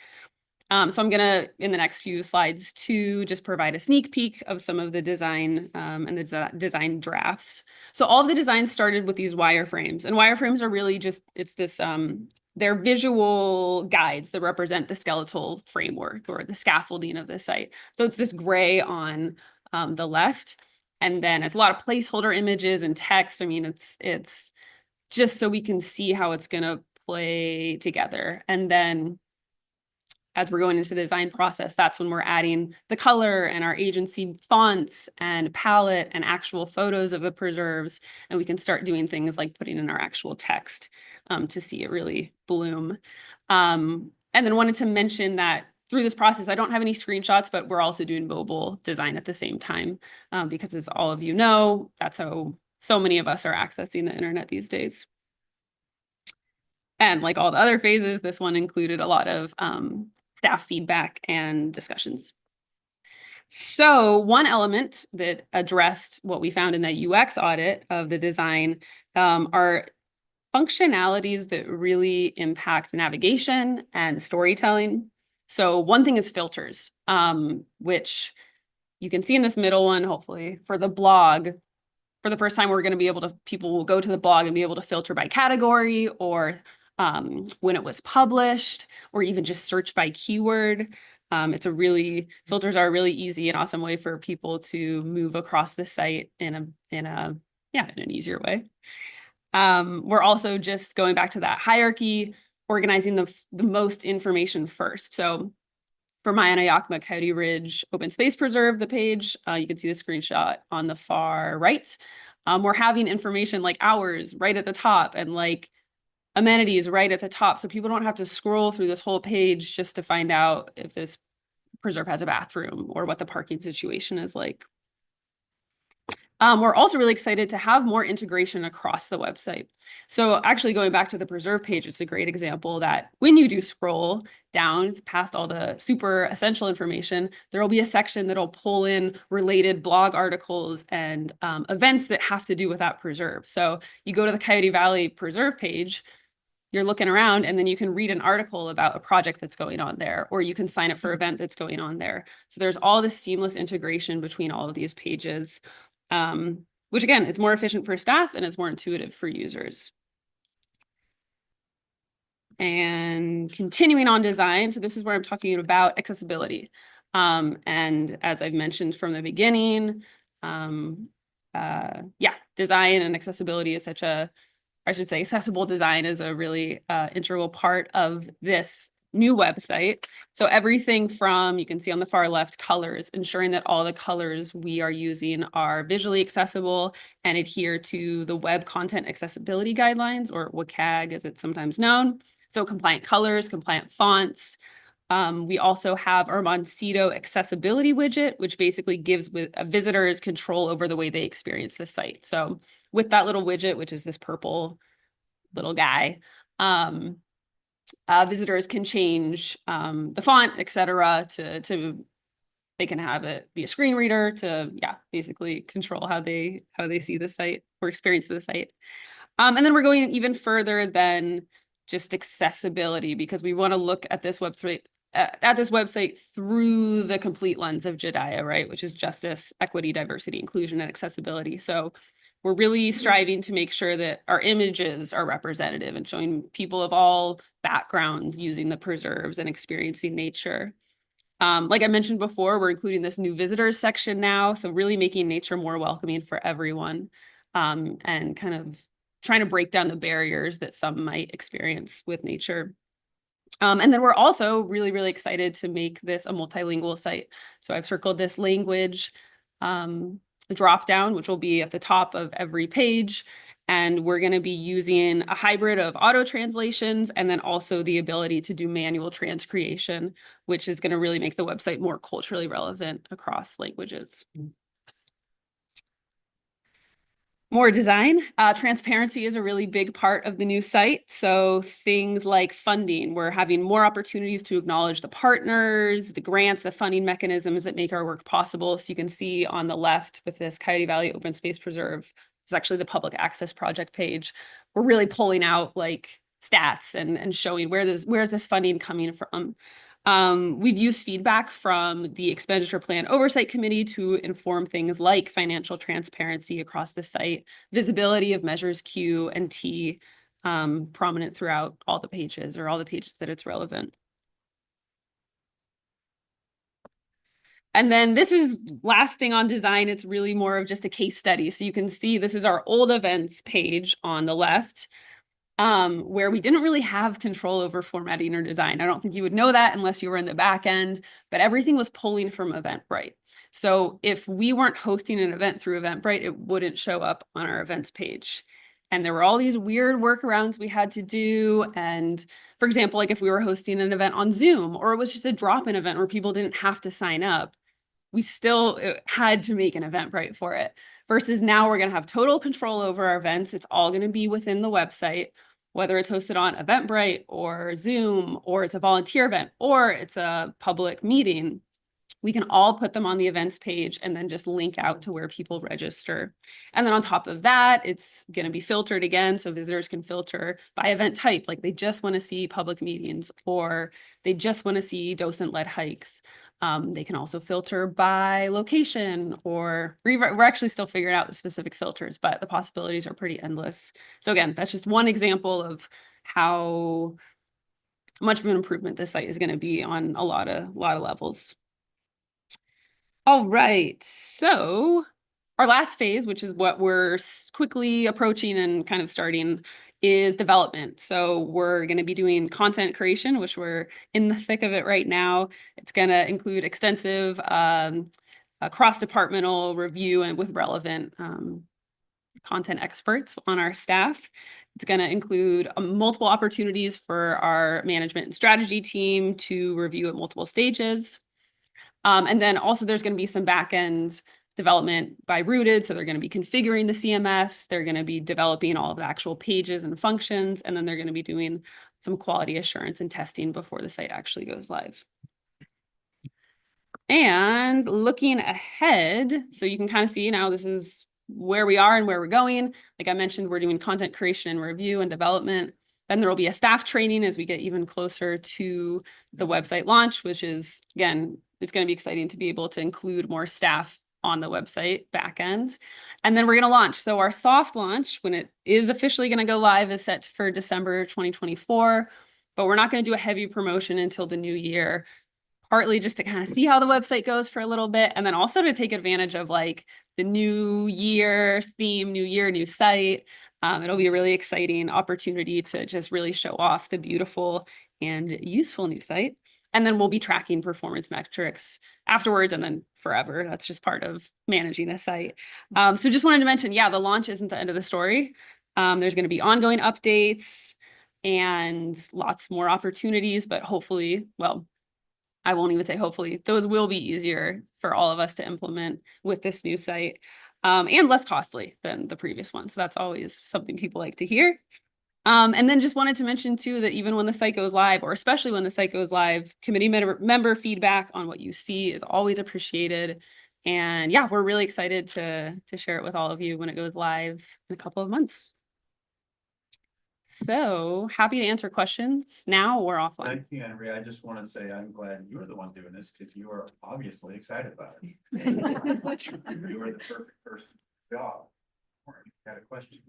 So I'm going to, in the next few slides, to just provide a sneak peek of some of the design and the design drafts. So all of the designs started with these wireframes, and wireframes are really just, it's this, they're visual guides that represent the skeletal framework or the scaffolding of the site. So it's this gray on the left, and then it's a lot of placeholder images and text. I mean, it's just so we can see how it's going to play together. And then as we're going into the design process, that's when we're adding the color and our agency fonts and palette and actual photos of the preserves. And we can start doing things like putting in our actual text to see it really bloom. And then wanted to mention that through this process, I don't have any screenshots, but we're also doing mobile design at the same time because, as all of you know, that's how so many of us are accessing the internet these days. And like all the other phases, this one included a lot of staff feedback and discussions. So one element that addressed what we found in that UX audit of the design are functionalities that really impact navigation and storytelling. So one thing is filters, which you can see in this middle one, hopefully, for the blog. For the first time, we're going to be able to, people will go to the blog and be able to filter by category or when it was published, or even just search by keyword. Filters are a really easy and awesome way for people to move across the site in an easier way. We're also just going back to that hierarchy, organizing the most information first. So for Miami Yakima Coyote Ridge Open Space Preserve, the page, you can see the screenshot on the far right. We're having information like hours right at the top and like amenities right at the top, so people don't have to scroll through this whole page just to find out if this preserve has a bathroom or what the parking situation is like. We're also really excited to have more integration across the website. So actually going back to the preserve page, it's a great example that when you do scroll down past all the super essential information, there will be a section that'll pull in related blog articles and events that have to do with that preserve. So you go to the Coyote Valley Preserve page, you're looking around, and then you can read an article about a project that's going on there, or you can sign up for an event that's going on there. So there's all this seamless integration between all of these pages, which again, it's more efficient for staff and it's more intuitive for users. And continuing on design, so this is where I'm talking about accessibility. And as I've mentioned from the beginning, design and accessibility is accessible design is a really integral part of this new website. So everything from, you can see on the far left, colors, ensuring that all the colors we are using are visually accessible and adhere to the Web Content Accessibility Guidelines, or WCAG as it's sometimes known. So compliant colors, compliant fonts, We also have our Moncito accessibility widget, which basically gives visitors control over the way they experience the site. So with that little widget, which is this purple little guy, visitors can change the font, etc. to they can have it be a screen reader to, yeah, basically control how they see the site or experience the site. And then we're going even further than just accessibility, because we want to look at this website through the complete lens of JEDIA, right? Which is justice, equity, diversity, inclusion, and accessibility. So we're really striving to make sure that our images are representative and showing people of all backgrounds using the preserves and experiencing nature. Like I mentioned before, we're including this new visitors section now. So really making nature more welcoming for everyone, and kind of trying to break down the barriers that some might experience with nature. And then we're also really, really excited to make this a multilingual site. So I've circled this language drop down, which will be at the top of every page. And we're going to be using a hybrid of auto translations and then also the ability to do manual transcreation, which is going to really make the website more culturally relevant across languages. More design. Transparency is a really big part of the new site. So things like funding, we're having more opportunities to acknowledge the partners, the grants, the funding mechanisms that make our work possible. So you can see on the left with this Coyote Valley Open Space Preserve, it's actually the public access project page. We're really pulling out like stats and showing where's this funding coming from. We've used feedback from the Expenditure Plan Oversight Committee to inform things like financial transparency across the site, visibility of measures Q and T prominent throughout all the pages or all the pages that it's relevant. And then this is last thing on design. It's really more of just a case study. So you can see this is our old events page on the left, where we didn't really have control over formatting or design. I don't think you would know that unless you were in the back end, but everything was pulling from Eventbrite. So if we weren't hosting an event through Eventbrite, it wouldn't show up on our events page. And there were all these weird workarounds we had to do. And for example, like if we were hosting an event on Zoom, or it was just a drop-in event where people didn't have to sign up, we still had to make an Eventbrite for it. Versus now we're going to have total control over our events. It's all going to be within the website, whether it's hosted on Eventbrite or Zoom, or it's a volunteer event, or it's a public meeting. We can all put them on the events page and then just link out to where people register. And then on top of that, it's going to be filtered again. So visitors can filter by event type, like they just want to see public meetings or they just want to see docent-led hikes. They can also filter by location, or we're actually still figuring out the specific filters, but the possibilities are pretty endless. So again, that's just one example of how much of an improvement this site is going to be on a lot of levels. All right, so our last phase, which is what we're quickly approaching and kind of starting, is development. So we're going to be doing content creation, which we're in the thick of it right now. It's going to include extensive cross-departmental review and with relevant content experts on our staff. It's going to include multiple opportunities for our management and strategy team to review at multiple stages. And then also there's going to be some back-end development by Rooted. So they're going to be configuring the CMS. They're going to be developing all of the actual pages and functions. And then they're going to be doing some quality assurance and testing before the site actually goes live. And looking ahead, so you can kind of see now this is where we are and where we're going. Like I mentioned, we're doing content creation and review and development. Then there will be a staff training as we get even closer to the website launch, which is, again, it's going to be exciting to be able to include more staff on the website backend. And then we're going to launch. So our soft launch, when it is officially going to go live, is set for December 2024, but we're not going to do a heavy promotion until the new year, partly just to kind of see how the website goes for a little bit. And then also to take advantage of like the new year theme, new year, new site. It'll be a really exciting opportunity to just really show off the beautiful and useful new site. And then we'll be tracking performance metrics afterwards and then forever. That's just part of managing a site. So just wanted to mention, yeah, the launch isn't the end of the story. There's going to be ongoing updates and lots more opportunities, but hopefully, well, I won't even say hopefully, those will be easier for all of us to implement with this new site. And less costly than the previous one. So that's always something people like to hear. And then just wanted to mention too, that even when the site goes live, or especially when the site goes live, committee member feedback on what you see is always appreciated. And yeah, we're really excited to share it with all of you when it goes live in a couple of months. So happy to answer questions now or offline. Thank you, Andrea. I just want to say I'm glad you're the one doing this because you are obviously excited about it. You are the perfect person for the job. Got a question?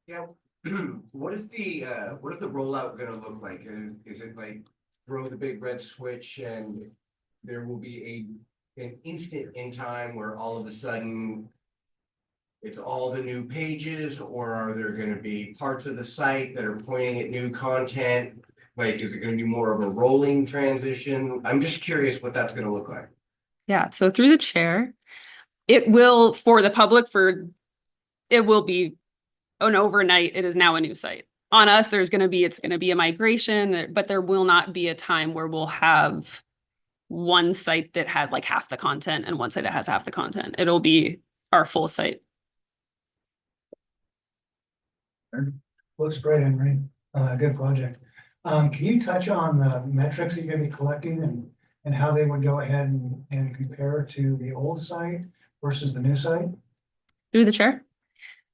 Yeah, what is the rollout gonna look like? Is it like throw the big red switch and there will be an instant in time where all of a sudden it's all the new pages, or are there gonna be parts of the site that are pointing at new content? Like, is it gonna be more of a rolling transition? I'm just curious what that's gonna look like. Yeah, so through the chair, it will, for the public, it will be an overnight, it is now a new site. On us, it's gonna be a migration, but there will not be a time where we'll have one site that has like half the content and one site that has half the content. It'll be our full site. Looks great, Henry. Good project. Can you touch on the metrics that you're gonna be collecting and how they would go ahead and compare to the old site versus the new site? Through the chair?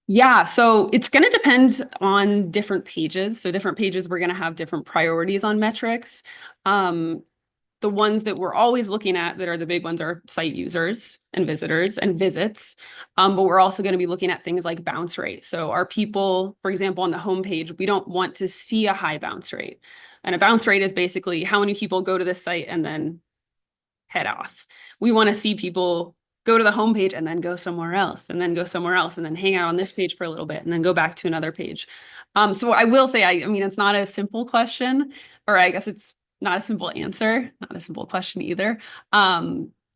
Yeah, so it's going to depend on different pages. So different pages, we're going to have different priorities on metrics. The ones that we're always looking at that are the big ones are site users and visitors and visits. But we're also going to be looking at things like bounce rate. So our people, for example, on the homepage, we don't want to see a high bounce rate. And a bounce rate is basically how many people go to this site and then head off. We want to see people go to the homepage and then go somewhere else and then go somewhere else and then hang out on this page for a little bit and then go back to another page. So I will say, I mean, it's not a simple question, or I guess it's not a simple answer, not a simple question either.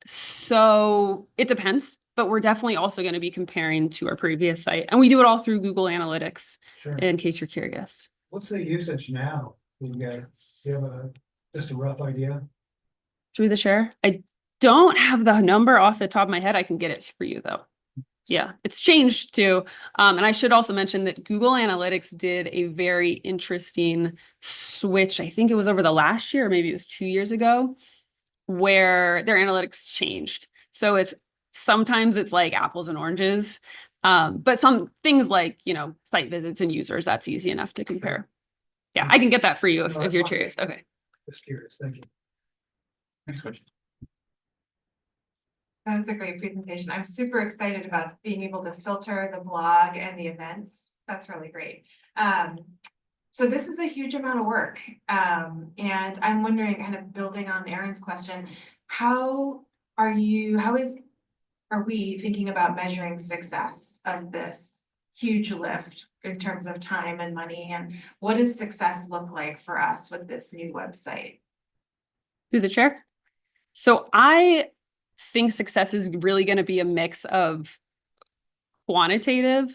So it depends, but we're definitely also going to be comparing to our previous site, and we do it all through Google Analytics, Sure. in case you're curious. What's the usage now? You have just a rough idea? Through the chair? I don't have the number off the top of my head. I can get it for you though. Yeah, it's changed too. And I should also mention that Google Analytics did a very interesting switch. I think it was over the last year, or maybe it was 2 years ago, where their analytics changed. So sometimes it's like apples and oranges. But some things like, site visits and users, that's easy enough to compare. Yeah, I can get that for you if that's you're fine. curious. Okay. Just curious. Thank you. Next question. That's a great presentation. I'm super excited about being able to filter the blog and the events. That's really great. So this is a huge amount of work. And I'm wondering, kind of building on Aaron's question, are we thinking about measuring success of this huge lift in terms of time and money? And what does success look like for us with this new website? Through the chair? So I think success is really going to be a mix of quantitative,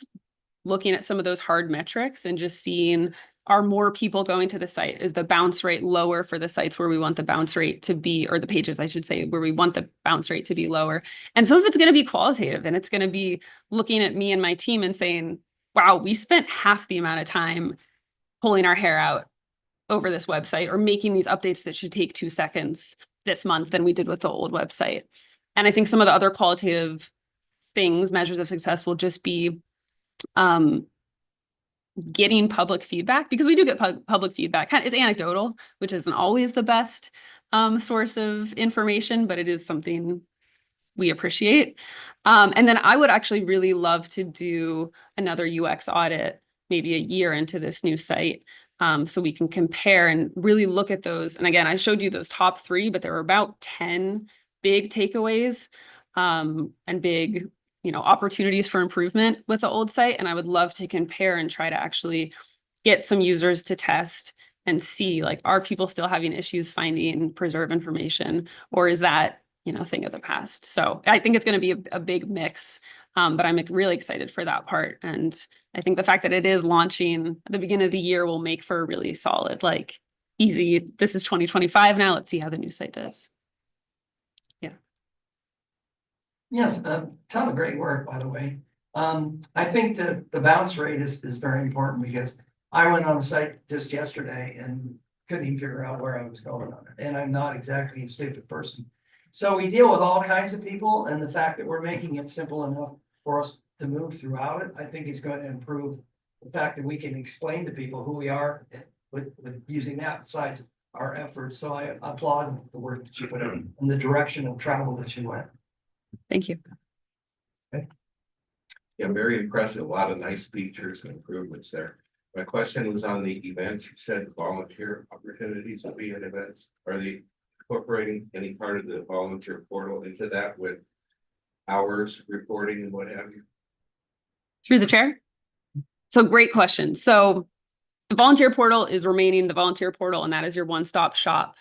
looking at some of those hard metrics and just seeing, are more people going to the site? Is the bounce rate lower for the sites where we want the bounce rate to be, or the pages, I should say, where we want the bounce rate to be lower? And some of it's going to be qualitative, and it's going to be looking at me and my team and saying, wow, we spent half the amount of time pulling our hair out over this website or making these updates that should take 2 seconds this month than we did with the old website. And I think some of the other qualitative things, measures of success, will just be getting public feedback, because we do get public feedback. It's anecdotal, which isn't always the best source of information, but it is something we appreciate. And then I would actually really love to do another UX audit, maybe a year into this new site, so we can compare and really look at those. And again, I showed you those top 3, but there were about 10 big takeaways and big, opportunities for improvement with the old site. And I would love to compare and try to actually get some users to test and see, like, are people still having issues finding preserve information, or is that, thing of the past? So I think it's going to be a big mix, but I'm really excited for that part. And I think the fact that it is launching at the beginning of the year will make for a really solid, easy. This is 2025 now. Let's see how the new site does. Yes, ton of great work, by the way. I think that the bounce rate is very important because I went on the site just yesterday and couldn't even figure out where I was going on it, and I'm not exactly a stupid person. So we deal with all kinds of people, and the fact that we're making it simple enough for us to move throughout it, I think is going to improve the fact that we can explain to people who we are with using that besides our efforts. So I applaud the work that you put in and the direction of travel that you went. Thank you. Yeah, very impressive. A lot of nice features and improvements there. My question was on the events. You said volunteer opportunities will be at events. Are they incorporating any part of the volunteer portal into that with hours reporting and what have you? Through the chair. So great question. So the volunteer portal is remaining the volunteer portal, and that is your one-stop shop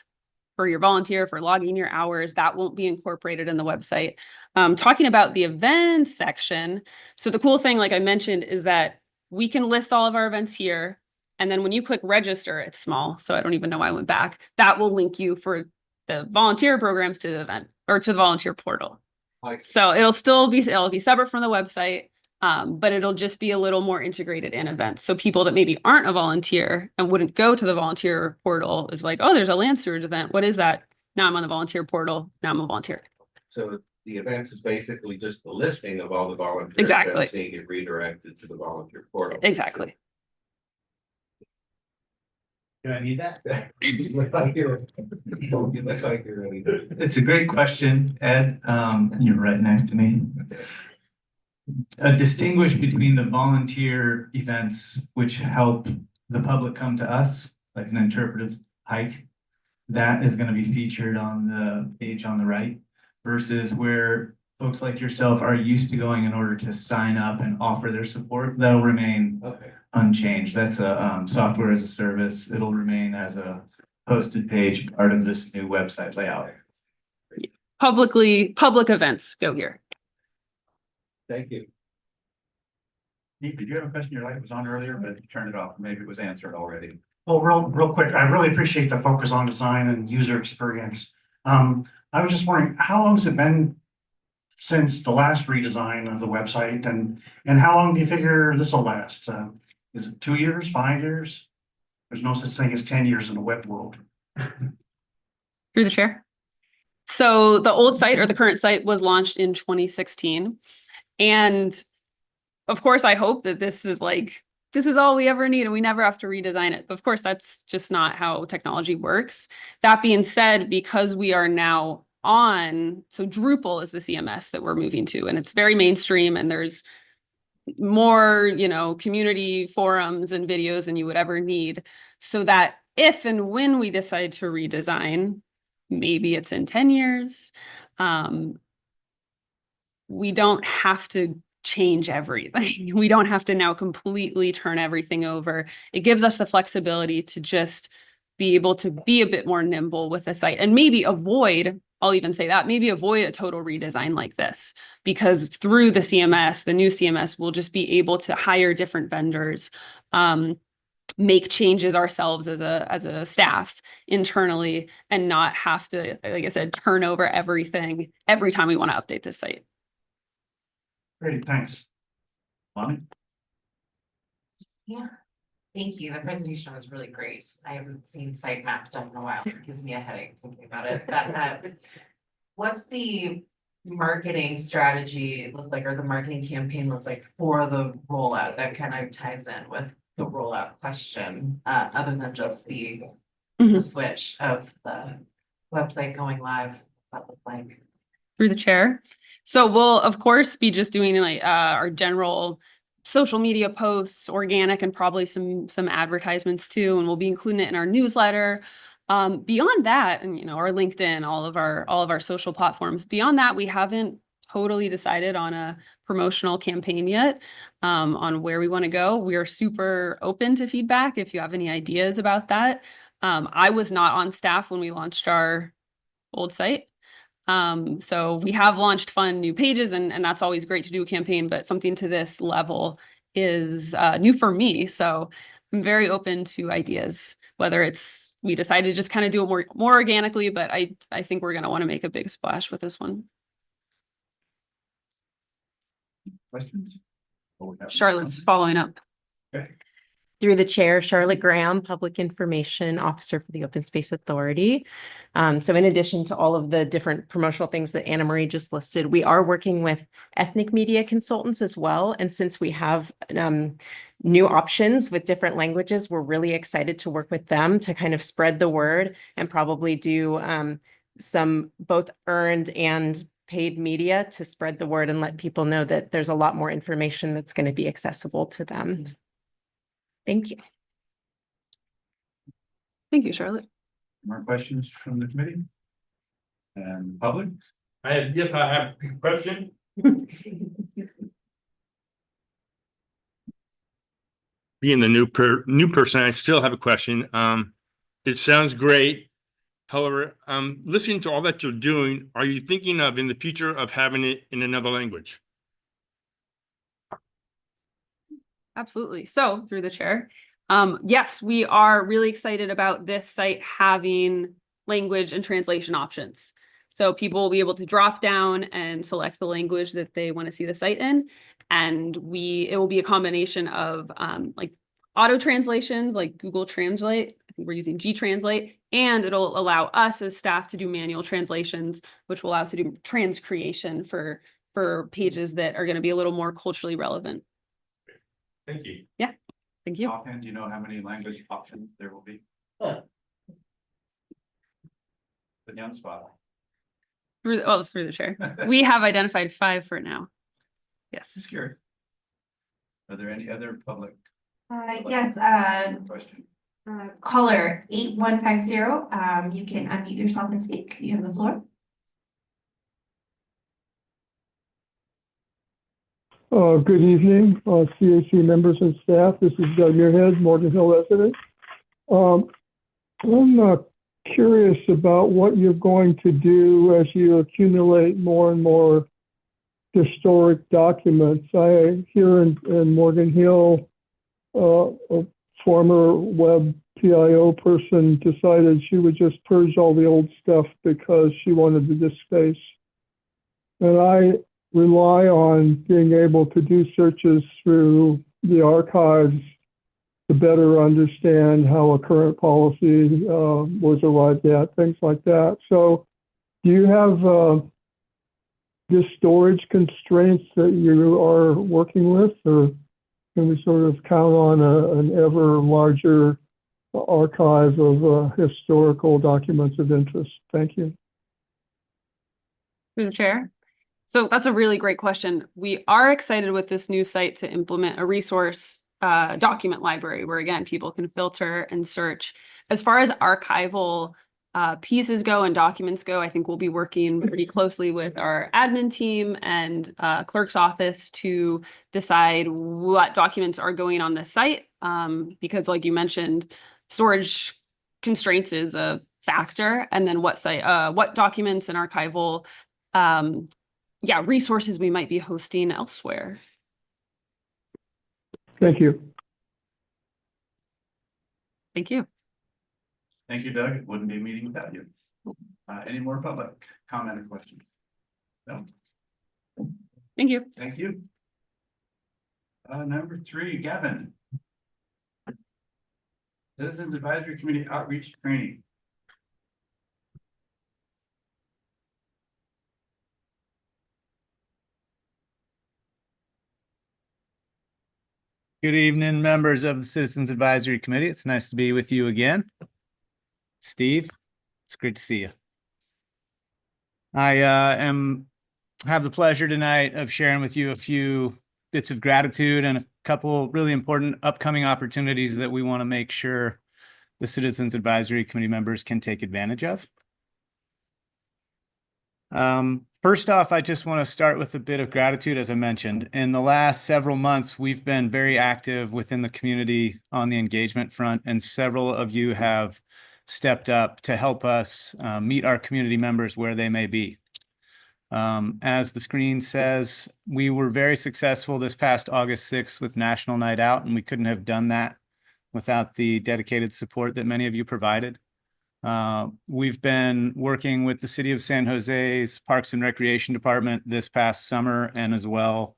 for your volunteer, for logging your hours. That won't be incorporated in the website. Talking about the events section. So the cool thing, like I mentioned, is that we can list all of our events here. And then when you click register, it's small. So I don't even know why I went back. That will link you for the volunteer programs to the event or to the volunteer portal. So it'll be separate from the website. But it'll just be a little more integrated in events. So people that maybe aren't a volunteer and wouldn't go to the volunteer portal is like, oh, there's a land stewards event. What is that? Now I'm on the volunteer portal. Now I'm a volunteer. So the events is basically just the listing of all the volunteers. Exactly. And seeing it redirected to the volunteer portal. Exactly. Do I need that? You look like you're ready. It's a great question, Ed. You're right next to me. Distinguish between the volunteer events, which help the public come to us, like an interpretive hike. That is going to be featured on the page on the right, versus where folks like yourself are used to going in order to sign up and offer their support. That'll remain unchanged. That's a software as a service. It'll remain as a posted page, part of this new website layout. Public events go here. Thank you. Did you have a question? Your light was on earlier, but you turned it off. Maybe it was answered already. Well, real quick, I really appreciate the focus on design and user experience. I was just wondering, how long has it been since the last redesign of the website, and how long do you figure this will last? Is it 2 years, 5 years? There's no such thing as 10 years in the web world. Through the chair. So the old site or the current site was launched in 2016. And of course, I hope that this is all we ever need and we never have to redesign it. But of course, that's just not how technology works. That being said, because we are now so Drupal is the CMS that we're moving to, and it's very mainstream, and there's more, community forums and videos than you would ever need. So that if and when we decide to redesign, maybe it's in 10 years, we don't have to change everything. We don't have to now completely turn everything over. It gives us the flexibility to just be able to be a bit more nimble with the site and maybe avoid a total redesign like this, because through the CMS, the new CMS, we'll just be able to hire different vendors, make changes ourselves as a staff internally, and not have to, like I said, turn over everything every time we want to update this site. Great, thanks. Lonnie? Yeah, thank you. The presentation was really great. I haven't seen sitemap stuff in a while. It gives me a headache thinking about it. But what's the marketing strategy look like, or the marketing campaign look like for the rollout that kind of ties in with the rollout question, other than just the switch of the website going live? What's that look like? Through the chair. So we'll of course be just doing our general social media posts, organic, and probably some advertisements too, and we'll be including it in our newsletter. Beyond that, and our LinkedIn, all of our social platforms. Beyond that, we haven't totally decided on a promotional campaign yet, on where we want to go. We are super open to feedback if you have any ideas about that. I was not on staff when we launched our old site. So we have launched fun new pages, and that's always great to do a campaign, but something to this level is new for me. So I'm very open to ideas whether it's, we decided to just kind of do it more organically, but I think we're gonna want to make a big splash with this one. Questions? Oh, we have- Charlotte's following up. Through the chair, Charlotte Graham, Public Information Officer for the Open Space Authority. So in addition to all of the different promotional things that Anna Marie just listed, we are working with ethnic media consultants as well. And since we have new options with different languages, we're really excited to work with them to kind of spread the word and probably do some both earned and paid media to spread the word and let people know that there's a lot more information that's going to be accessible to them. Thank you. Thank you, Charlotte. More questions from the committee? And public? Yes, I have a question. Being the new person, I still have a question. It sounds great. However, listening to all that you're doing, are you thinking of in the future of having it in another language? Absolutely. So through the chair, yes, we are really excited about this site having language and translation options. So people will be able to drop down and select the language that they want to see the site in. And it will be a combination of like auto translations, like Google Translate. I think we're using G-Translate, and it'll allow us as staff to do manual translations, which will allow us to do transcreation for pages that are going to be a little more culturally relevant. Thank you. Thank you. Offhand, do you know how many language options there will be? Huh. Put you on the spot. Through the chair. We have identified 5 for now. Yes. Just curious. Are there any other public? Yes, Question? caller 8150, you can unmute yourself and speak. You have the floor. Good evening, CAC members and staff. This is Doug Muirhead, Morgan Hill resident. I'm curious about what you're going to do as you accumulate more and more historic documents. I here in Morgan Hill, a former web PIO person decided she would just purge all the old stuff because she wanted the disk space. And I rely on being able to do searches through the archives to better understand how a current policy was arrived at, things like that. So do you have disk storage constraints that you are working with, or can we sort of count on an ever larger archive of historical documents of interest? Thank you. Through the chair. So that's a really great question. We are excited with this new site to implement a resource document library where, again, people can filter and search. As far as archival pieces go and documents go, I think we'll be working pretty closely with our admin team and clerk's office to decide what documents are going on this site. Because like you mentioned, storage constraints is a factor, and then what documents and archival resources we might be hosting elsewhere. Thank you. Thank you. Thank you, Doug. It wouldn't be a meeting without you. Any more public comment or questions? No? Thank you. Thank you. Number 3, Gavin. Citizens Advisory Committee Outreach Training. Good evening, members of the Citizens Advisory Committee. It's nice to be with you again. Steve, it's great to see you. I have the pleasure tonight of sharing with you a few bits of gratitude and a couple really important upcoming opportunities that we want to make sure the Citizens Advisory Committee members can take advantage of. First off, I just want to start with a bit of gratitude, as I mentioned. In the last several months, we've been very active within the community on the engagement front, and several of you have stepped up to help us meet our community members where they may be. As the screen says, we were very successful this past August 6th with National Night Out, and we couldn't have done that without the dedicated support that many of you provided. We've been working with the City of San Jose's Parks and Recreation Department this past summer and as well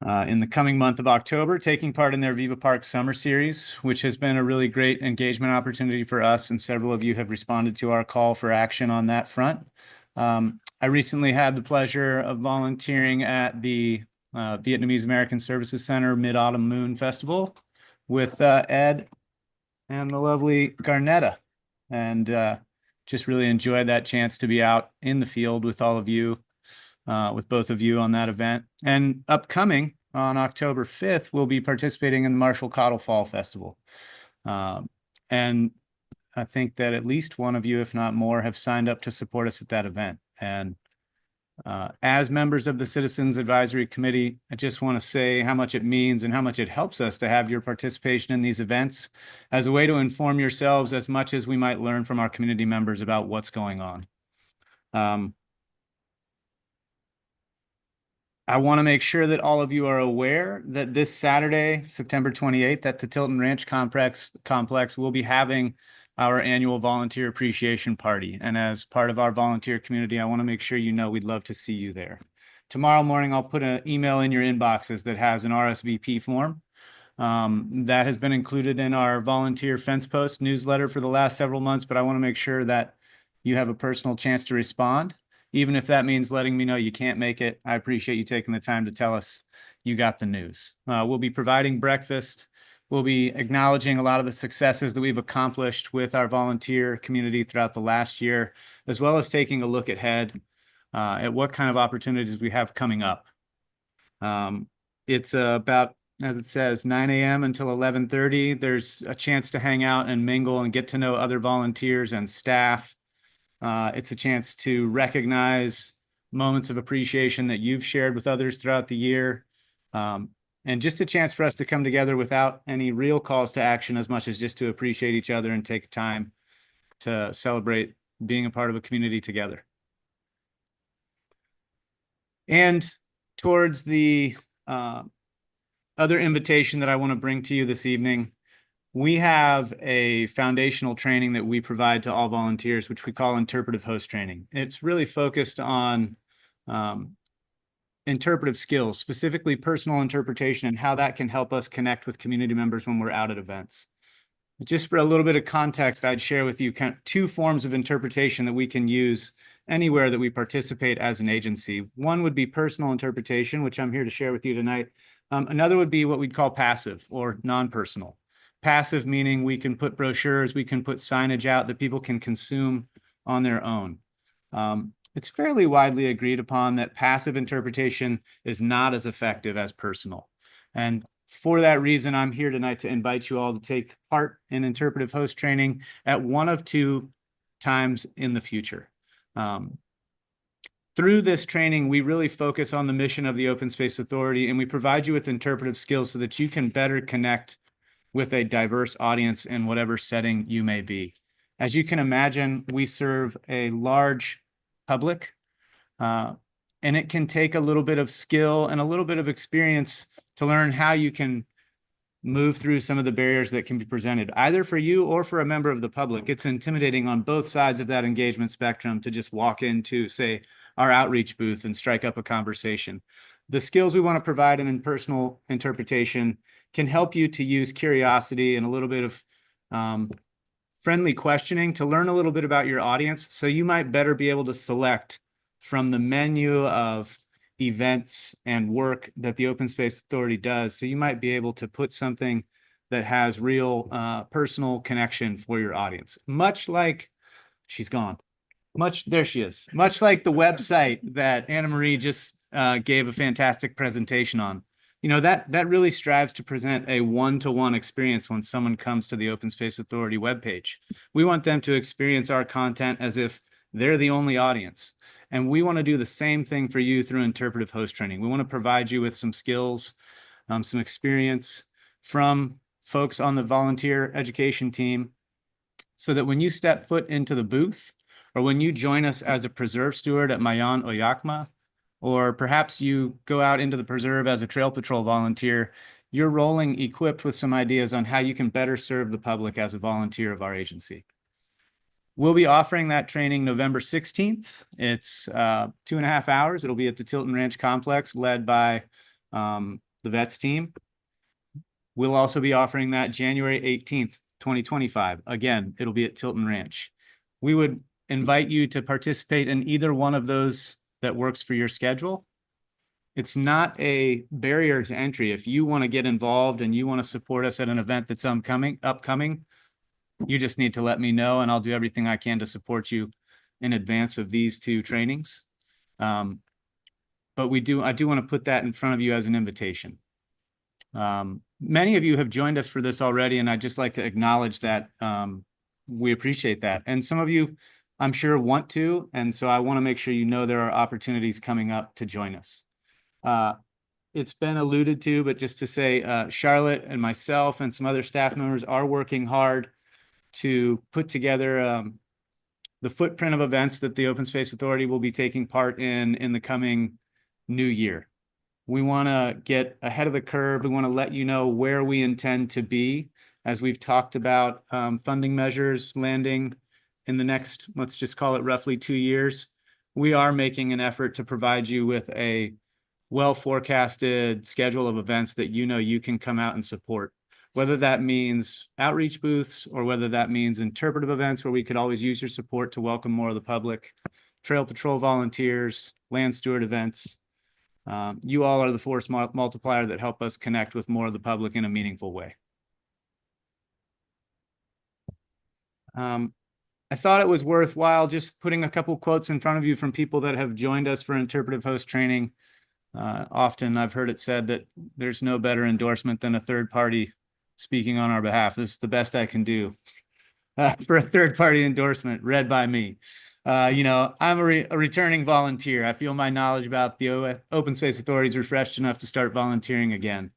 in the coming month of October, taking part in their Viva Park Summer Series, which has been a really great engagement opportunity for us, and several of you have responded to our call for action on that front. I recently had the pleasure of volunteering at the Vietnamese American Services Center Mid-Autumn Moon Festival with Ed and the lovely Garnetta, and just really enjoyed that chance to be out in the field with all of you, with both of you on that event. And upcoming on October 5th, we'll be participating in the Marshall Cottle Fall Festival. And I think that at least one of you, if not more, have signed up to support us at that event. And as members of the Citizens Advisory Committee, I just want to say how much it means and how much it helps us to have your participation in these events as a way to inform yourselves as much as we might learn from our community members about what's going on. I want to make sure that all of you are aware that this Saturday, September 28th, at the Tilton Ranch Complex, we'll be having our annual volunteer appreciation party. And as part of our volunteer community, I want to make sure you know we'd love to see you there. Tomorrow morning, I'll put an email in your inboxes that has an RSVP form. That has been included in our volunteer fence post newsletter for the last several months, but I want to make sure that you have a personal chance to respond. Even if that means letting me know you can't make it, I appreciate you taking the time to tell us you got the news. We'll be providing breakfast. We'll be acknowledging a lot of the successes that we've accomplished with our volunteer community throughout the last year, as well as taking a look ahead at what kind of opportunities we have coming up. It's about, as it says, 9 a.m. until 11:30. There's a chance to hang out and mingle and get to know other volunteers and staff. It's a chance to recognize moments of appreciation that you've shared with others throughout the year. And just a chance for us to come together without any real calls to action, as much as just to appreciate each other and take time to celebrate being a part of a community together. And towards the other invitation that I want to bring to you this evening, we have a foundational training that we provide to all volunteers, which we call interpretive host training. It's really focused on interpretive skills, specifically personal interpretation, and how that can help us connect with community members when we're out at events. Just for a little bit of context, I'd share with you kind of two forms of interpretation that we can use anywhere that we participate as an agency. One would be personal interpretation, which I'm here to share with you tonight. Another would be what we'd call passive or non-personal. Passive meaning we can put brochures, we can put signage out that people can consume on their own. It's fairly widely agreed upon that passive interpretation is not as effective as personal. And for that reason, I'm here tonight to invite you all to take part in interpretive host training at one of two times in the future. Through this training, we really focus on the mission of the Open Space Authority, and we provide you with interpretive skills so that you can better connect with a diverse audience in whatever setting you may be. As you can imagine, we serve a large public, and it can take a little bit of skill and a little bit of experience to learn how you can move through some of the barriers that can be presented, either for you or for a member of the public. It's intimidating on both sides of that engagement spectrum to just walk into, say, our outreach booth and strike up a conversation. The skills we want to provide in personal interpretation can help you to use curiosity and a little bit of friendly questioning to learn a little bit about your audience, so you might better be able to select from the menu of events and work that the Open Space Authority does. So you might be able to put something that has real personal connection for your audience. Much like, she's gone. There she is. Much like the website that Anna Marie just gave a fantastic presentation on. You know, that really strives to present a one-to-one experience when someone comes to the Open Space Authority webpage. We want them to experience our content as if they're the only audience. And we want to do the same thing for you through interpretive host training. We want to provide you with some skills, some experience from folks on the volunteer education team, so that when you step foot into the booth, or when you join us as a preserve steward at Mayan Oyakma, or perhaps you go out into the preserve as a trail patrol volunteer, you're rolling equipped with some ideas on how you can better serve the public as a volunteer of our agency. We'll be offering that training November 16th. It's 2.5 hours. It'll be at the Tilton Ranch Complex, led by the vets team. We'll also be offering that January 18th, 2025. Again, it'll be at Tilton Ranch. We would invite you to participate in either one of those that works for your schedule. It's not a barrier to entry. If you want to get involved and you want to support us at an event that's upcoming, you just need to let me know, and I'll do everything I can to support you in advance of these two trainings. But I do want to put that in front of you as an invitation. Many of you have joined us for this already, and I'd just like to acknowledge that we appreciate that. And some of you, I'm sure, want to, and so I want to make sure you know there are opportunities coming up to join us. It's been alluded to, but just to say, Charlotte and myself and some other staff members are working hard to put together the footprint of events that the Open Space Authority will be taking part in the coming new year. We want to get ahead of the curve. We want to let you know where we intend to be as we've talked about funding measures landing in the next, let's just call it roughly 2 years. We are making an effort to provide you with a well-forecasted schedule of events that you know you can come out and support, whether that means outreach booths or whether that means interpretive events where we could always use your support to welcome more of the public, trail patrol volunteers, land steward events. You all are the force multiplier that help us connect with more of the public in a meaningful way. I thought it was worthwhile just putting a couple quotes in front of you from people that have joined us for interpretive host training. Often I've heard it said that there's no better endorsement than a third party speaking on our behalf. This is the best I can do for a third party endorsement read by me. I'm a returning volunteer. I feel my knowledge about the Open Space Authority is refreshed enough to start volunteering again.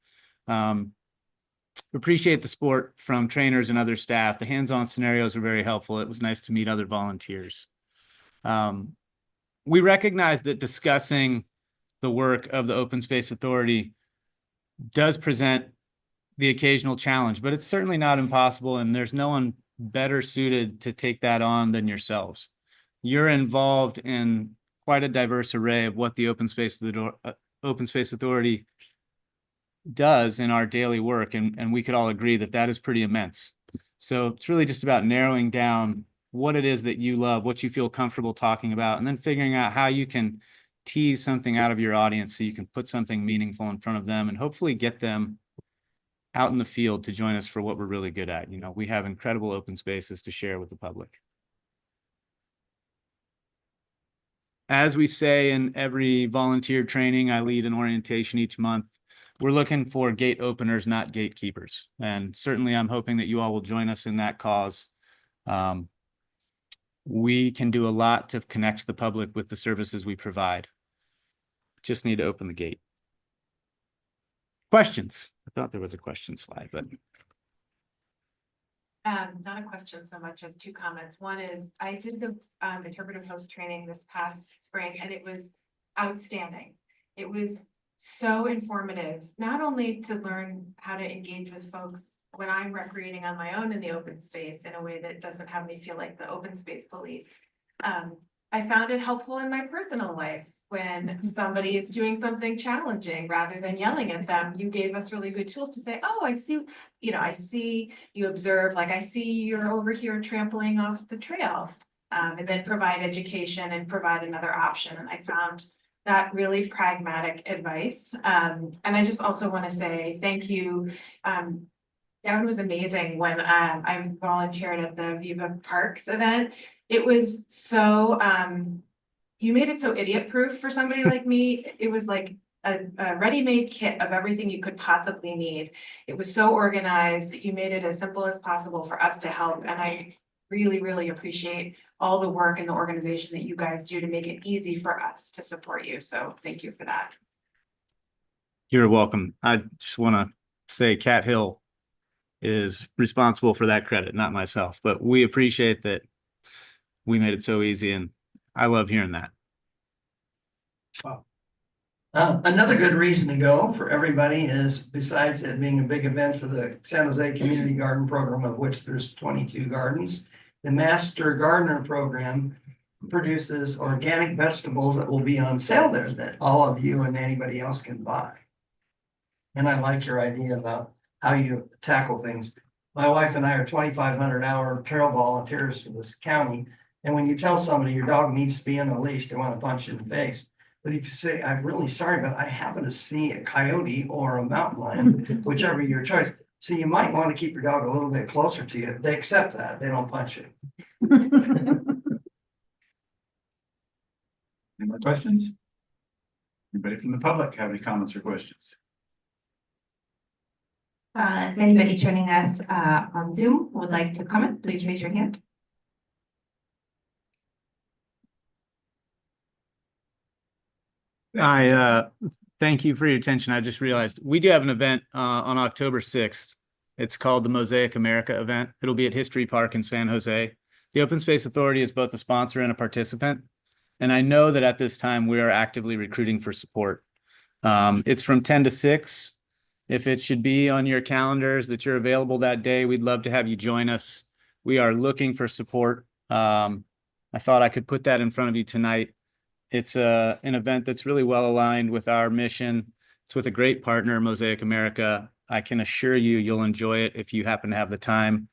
Appreciate the support from trainers and other staff. The hands-on scenarios were very helpful. It was nice to meet other volunteers. We recognize that discussing the work of the Open Space Authority does present the occasional challenge, but it's certainly not impossible, and there's no one better suited to take that on than yourselves. You're involved in quite a diverse array of what the Open Space Authority does in our daily work, and we could all agree that that is pretty immense. So it's really just about narrowing down what it is that you love, what you feel comfortable talking about, and then figuring out how you can tease something out of your audience so you can put something meaningful in front of them and hopefully get them out in the field to join us for what we're really good at. We have incredible open spaces to share with the public. As we say in every volunteer training, I lead an orientation each month. We're looking for gate openers, not gatekeepers. And certainly I'm hoping that you all will join us in that cause. We can do a lot to connect the public with the services we provide. Just need to open the gate. Questions? I thought there was a question slide, but. Not a question so much as two comments. One is, I did the interpretive host training this past spring, and it was outstanding. It was so informative, not only to learn how to engage with folks when I'm recreating on my own in the open space in a way that doesn't have me feel like the open space police. I found it helpful in my personal life when somebody is doing something challenging, rather than yelling at them. You gave us really good tools to say, oh, I see, you observe, like, I see you're over here trampling off the trail, and then provide education and provide another option. And I found that really pragmatic advice. And I just also want to say thank you. Gavin was amazing when I volunteered at the Viva Parks event. It was so, you made it so idiot proof for somebody like me. It was like a ready-made kit of everything you could possibly need. It was so organized. You made it as simple as possible for us to help. And I really, really appreciate all the work and the organization that you guys do to make it easy for us to support you. So thank you for that. You're welcome. I just want to say Cat Hill is responsible for that credit, not myself, but we appreciate that we made it so easy, and I love hearing that. Wow. Another good reason to go for everybody is, besides it being a big event for the San Jose Community Garden Program, of which there's 22 gardens, the Master Gardener Program produces organic vegetables that will be on sale there that all of you and anybody else can buy. And I like your idea about how you tackle things. My wife and I are 2,500-hour trail volunteers for this county. And when you tell somebody your dog needs to be on a leash, they want to punch you in the face. But if you say, I'm really sorry, but I happen to see a coyote or a mountain lion, whichever your choice. So you might want to keep your dog a little bit closer to you. They accept that. They don't punch you. Any more questions? Anybody from the public have any comments or questions? If anybody joining us on Zoom would like to comment, please raise your hand. I thank you for your attention. I just realized we do have an event on October 6th. It's called the Mosaic America event. It'll be at History Park in San Jose. The Open Space Authority is both a sponsor and a participant. And I know that at this time we are actively recruiting for support. It's from 10 to 6. If it should be on your calendars that you're available that day, we'd love to have you join us. We are looking for support. I thought I could put that in front of you tonight. It's an event that's really well aligned with our mission. It's with a great partner, Mosaic America. I can assure you, you'll enjoy it if you happen to have the time.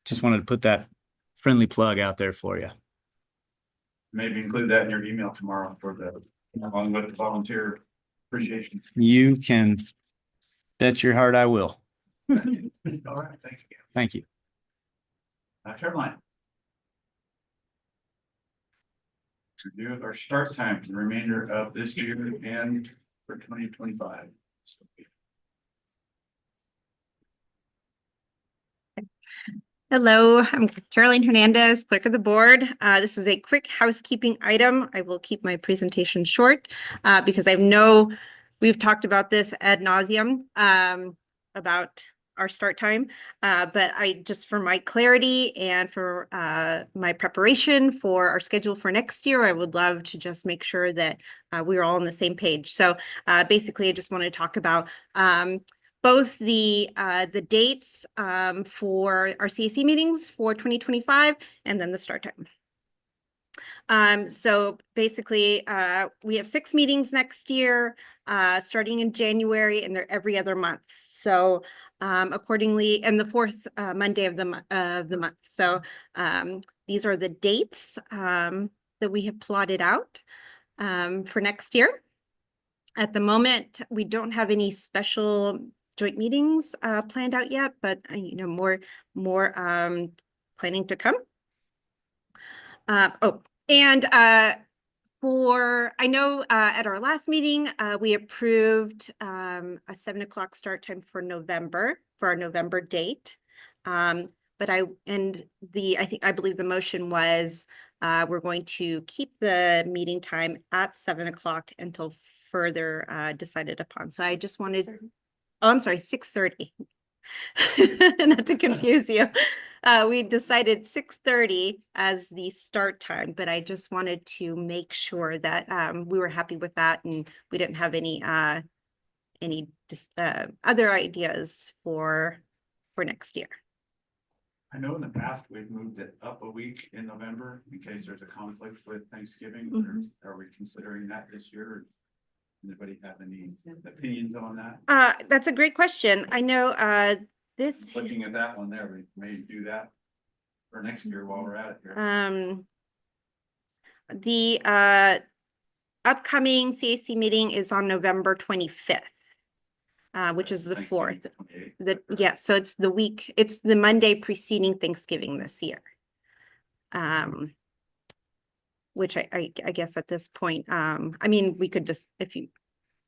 Just wanted to put that friendly plug out there for you. Maybe include that in your email tomorrow for the, along with the volunteer appreciation. You can bet your heart I will. All right, thank you. Thank you. Caroline. Review of our start time for the remainder of this year and for 2025. Hello, I'm Caroline Hernandez, Clerk of the Board. This is a quick housekeeping item. I will keep my presentation short because I know we've talked about this ad nauseum about our start time. But I just, for my clarity and for my preparation for our schedule for next year, I would love to just make sure that we are all on the same page. So basically, I just want to talk about both the dates for our CAC meetings for 2025 and then the start time. So basically, we have 6 meetings next year, starting in January, and they're every other month. So accordingly, and the 4th Monday of the month. So these are the dates that we have plotted out for next year. At the moment, we don't have any special joint meetings planned out yet, but more planning to come. I know at our last meeting, we approved a 7 o'clock start time for November, for our November date. But I believe the motion was we're going to keep the meeting time at 7 o'clock until further decided upon. So I just wanted, oh, I'm sorry, 6:30. Not to confuse you. We decided 6:30 as the start time, but I just wanted to make sure that we were happy with that and we didn't have any other ideas for next year. I know in the past we've moved it up a week in November in case there's a conflict with Thanksgiving. Are we considering that this year? Anybody have any opinions on that? That's a great question. I know Looking at that one there, we may do that for next year while we're at it here. The upcoming CAC meeting is on November 25th, which is the 4th. So it's the week, it's the Monday preceding Thanksgiving this year. Which I guess at this point, I mean, we could just,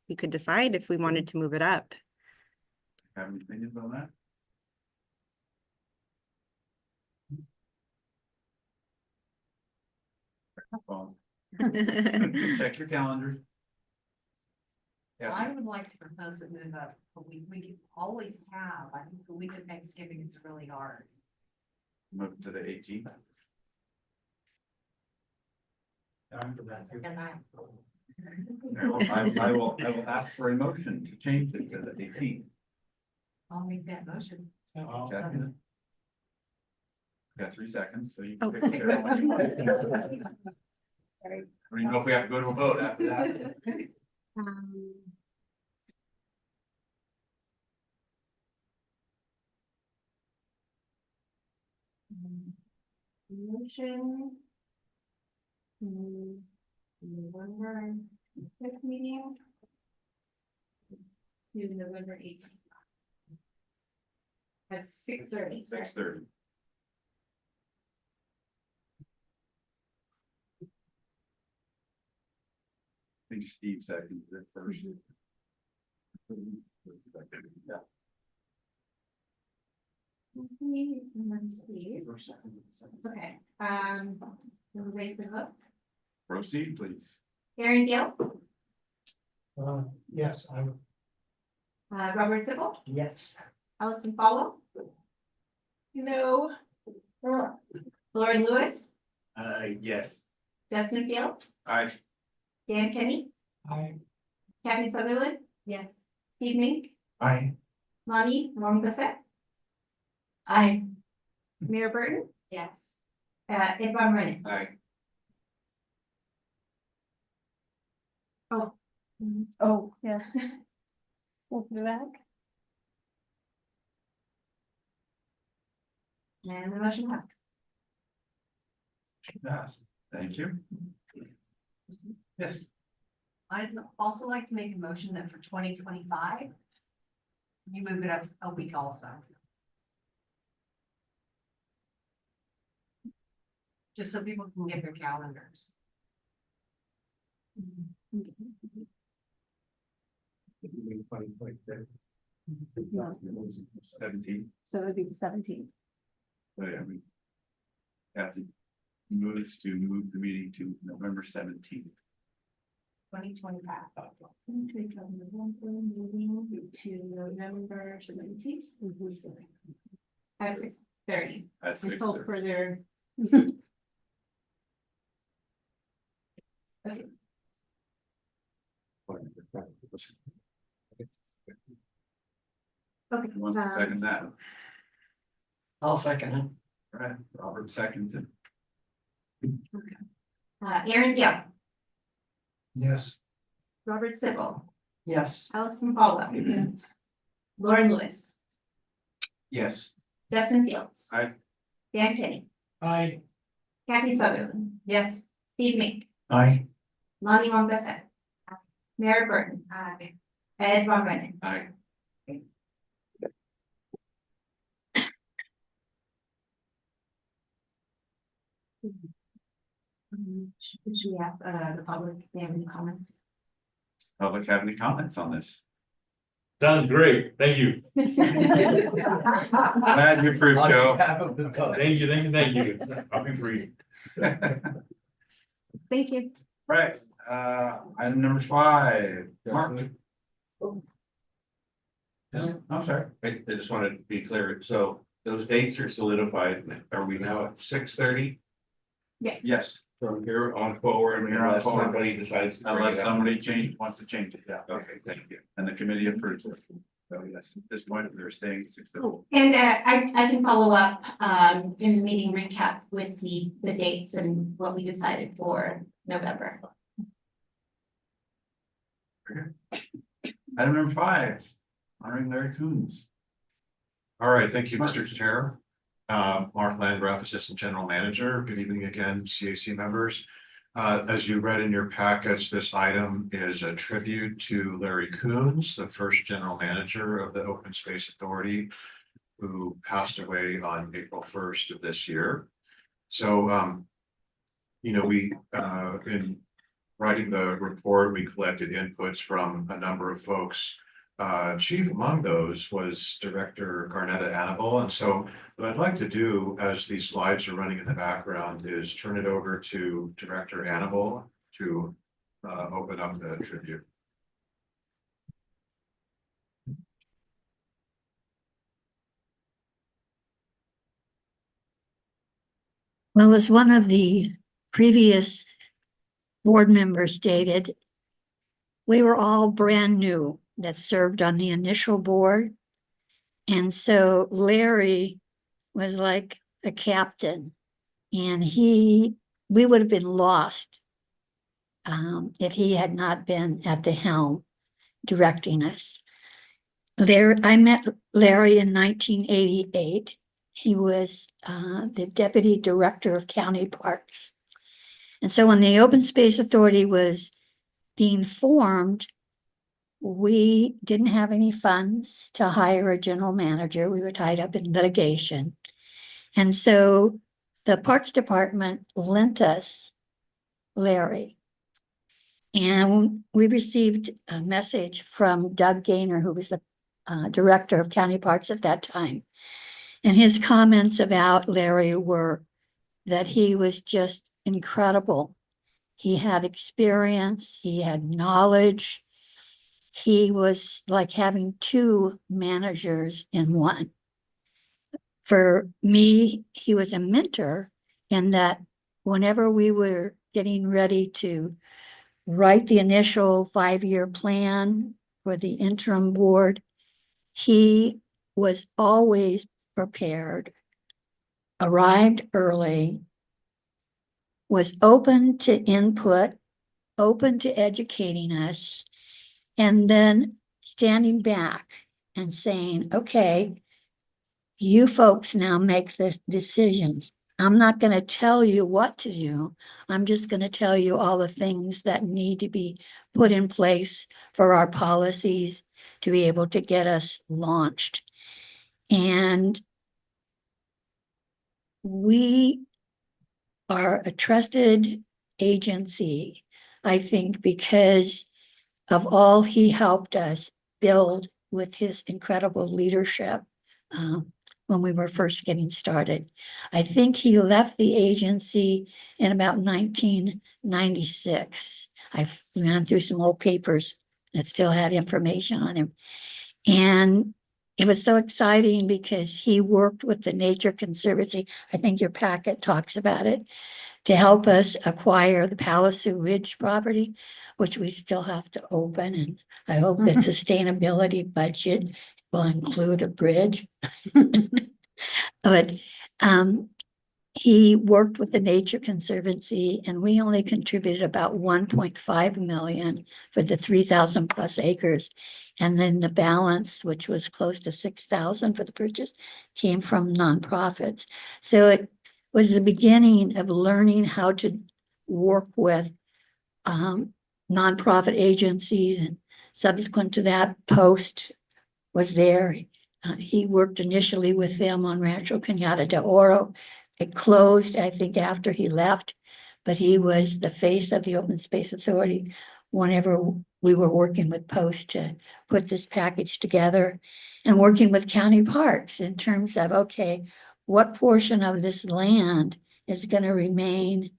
we could decide if we wanted to move it up. Have any opinions on that? Check your calendar. Yeah. I would like to propose it move up a week. We can always have, I think the week of Thanksgiving is really hard. Move to the 18th. I will ask for a motion to change it to the 18th. I'll make that motion. Kathy? Got 3 seconds, so you Oh. can. pick Carol when you want. I don't even know if we have to go to a vote after that. Motion. November 5th meeting. To November 18th. At 6:30. 6:30. I think Steve seconded it first. Yeah. And then Steve. Okay, we're ready for the vote. Proceed, please. Aaron Gill, Yes, I would. Robert Sibble, Yes. Allison Follow. No. Lauren Lewis, Yes. Justin Fields, Aye. Dan Kenny, I. Kathy Sutherland. Yes. Steve Mink, I. Lonnie Wong-Bissett, Aye. Mayor Burton, Yes. Ed Von Renen. Aye. Oh, yes. We'll be back. And the motion passed. Yes. Thank you. Yes. I'd also like to make a motion that for 2025, you move it up a week also. Just so people can get their calendars. 17. So it'd be the 17th. Oh, yeah, Kathy moves to move the meeting to November 17th. 2025. Meeting to November 17th. At 6:30. At Until 6:30. further. Okay. Okay. Who wants to second that? I'll second it. All right, Robert seconds it. Aaron Gill, Yes. Robert Sibble, Yes. Allison Paula. Yes. Lauren Lewis, Yes. Justin Fields. Aye. Dan Kenny, I. Kathy Sutherland. Yes. Steve Mink, I. Lonnie Wong-Bissett, Mayor Burton, Ed Von Renen. Aye. Should we ask the public if they have any comments? Public have any comments on this? Sounds great. Thank you. Glad you approved, Joe. Thank you, thank you, thank you. I'll be free. Thank you. Right, item number 5, Mark. I'm sorry. I just wanted to be clear, so those dates are solidified, are we now at 6:30 Yes. Yes, from here on forward, From here on unless forward. somebody decides. to bring unless it up? somebody wants to change it, yeah, Okay, thank you. and the committee approves it. So yes, at this point, they're staying 6:30. And I can follow up in the meeting recap with the dates and what we decided for November. Item number 5, honoring Larry Coons. All right, thank you, Mr. Chair. Mark Landgraf, Assistant General Manager. Good evening again, CAC members. As you read in your packets, this item is a tribute to Larry Coons, the first General Manager of the Open Space Authority, who passed away on April 1st of this year. So, we, in writing the report, we collected inputs from a number of folks. Chief among those was Director Garnetta Annabelle. And so what I'd like to do, as these slides are running in the background, is turn it over to Director Annabelle to open up the tribute. Well, as one of the previous board members stated, we were all brand new that served on the initial board. And so Larry was like a captain, and we would have been lost if he had not been at the helm directing us. I met Larry in 1988. He was the deputy director of county parks. And so when the Open Space Authority was being formed, we didn't have any funds to hire a general manager. We were tied up in litigation. And so the Parks Department lent us Larry. And we received a message from Doug Gaynor, who was the director of county parks at that time. And his comments about Larry were that he was just incredible. He had experience, he had knowledge. He was like having two managers in one. For me, he was a mentor in that whenever we were getting ready to write the initial 5-year plan for the interim board, he was always prepared, arrived early, was open to input, open to educating us, and then standing back and saying, okay, you folks now make the decisions. I'm not going to tell you what to do. I'm just going to tell you all the things that need to be put in place for our policies to be able to get us launched. And we are a trusted agency, I think, because of all he helped us build with his incredible leadership when we were first getting started. I think he left the agency in about 1996. I've gone through some old papers that still had information on him. And it was so exciting because he worked with the Nature Conservancy. I think your packet talks about it, to help us acquire the Palliser Ridge property, which we still have to open. And I hope the sustainability budget will include a bridge. But he worked with the Nature Conservancy, and we only contributed about 1.5 million for the 3,000 plus acres. And then the balance, which was close to 6,000 for the purchase, came from nonprofits. So it was the beginning of learning how to work with nonprofit agencies. And subsequent to that, Post was there. He worked initially with them on Rancho Cañada de Oro. It closed, I think, after he left, but he was the face of the Open Space Authority whenever we were working with Post to put this package together, and working with county parks in terms of, okay, what portion of this land is going to remain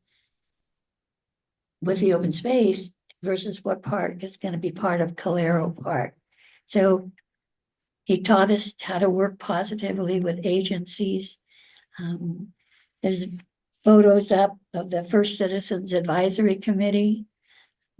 with the open space versus what part is going to be part of Calero Park. So he taught us how to work positively with agencies. There's photos up of the First Citizens Advisory Committee.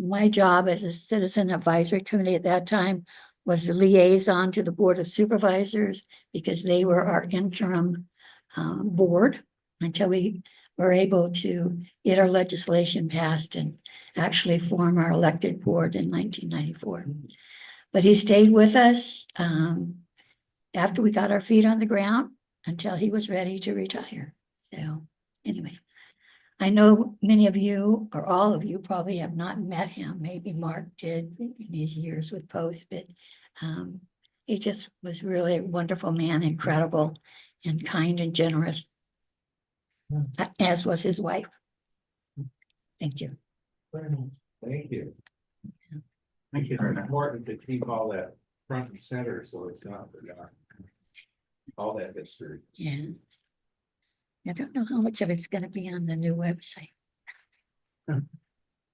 My job as a Citizen Advisory Committee at that time was the liaison to the Board of Supervisors, because they were our interim board until we were able to get our legislation passed and actually form our elected board in 1994. But he stayed with us after we got our feet on the ground until he was ready to retire. So anyway, I know many of you, or all of you, probably have not met him. Maybe Mark did in his years with Post, but he just was really a wonderful man, incredible and kind and generous, as was his wife. Thank you. Thank you. Thank you very much. Important to keep all that front and center so it's not forgotten. All that history. Yeah. I don't know how much of it's going to be on the new website.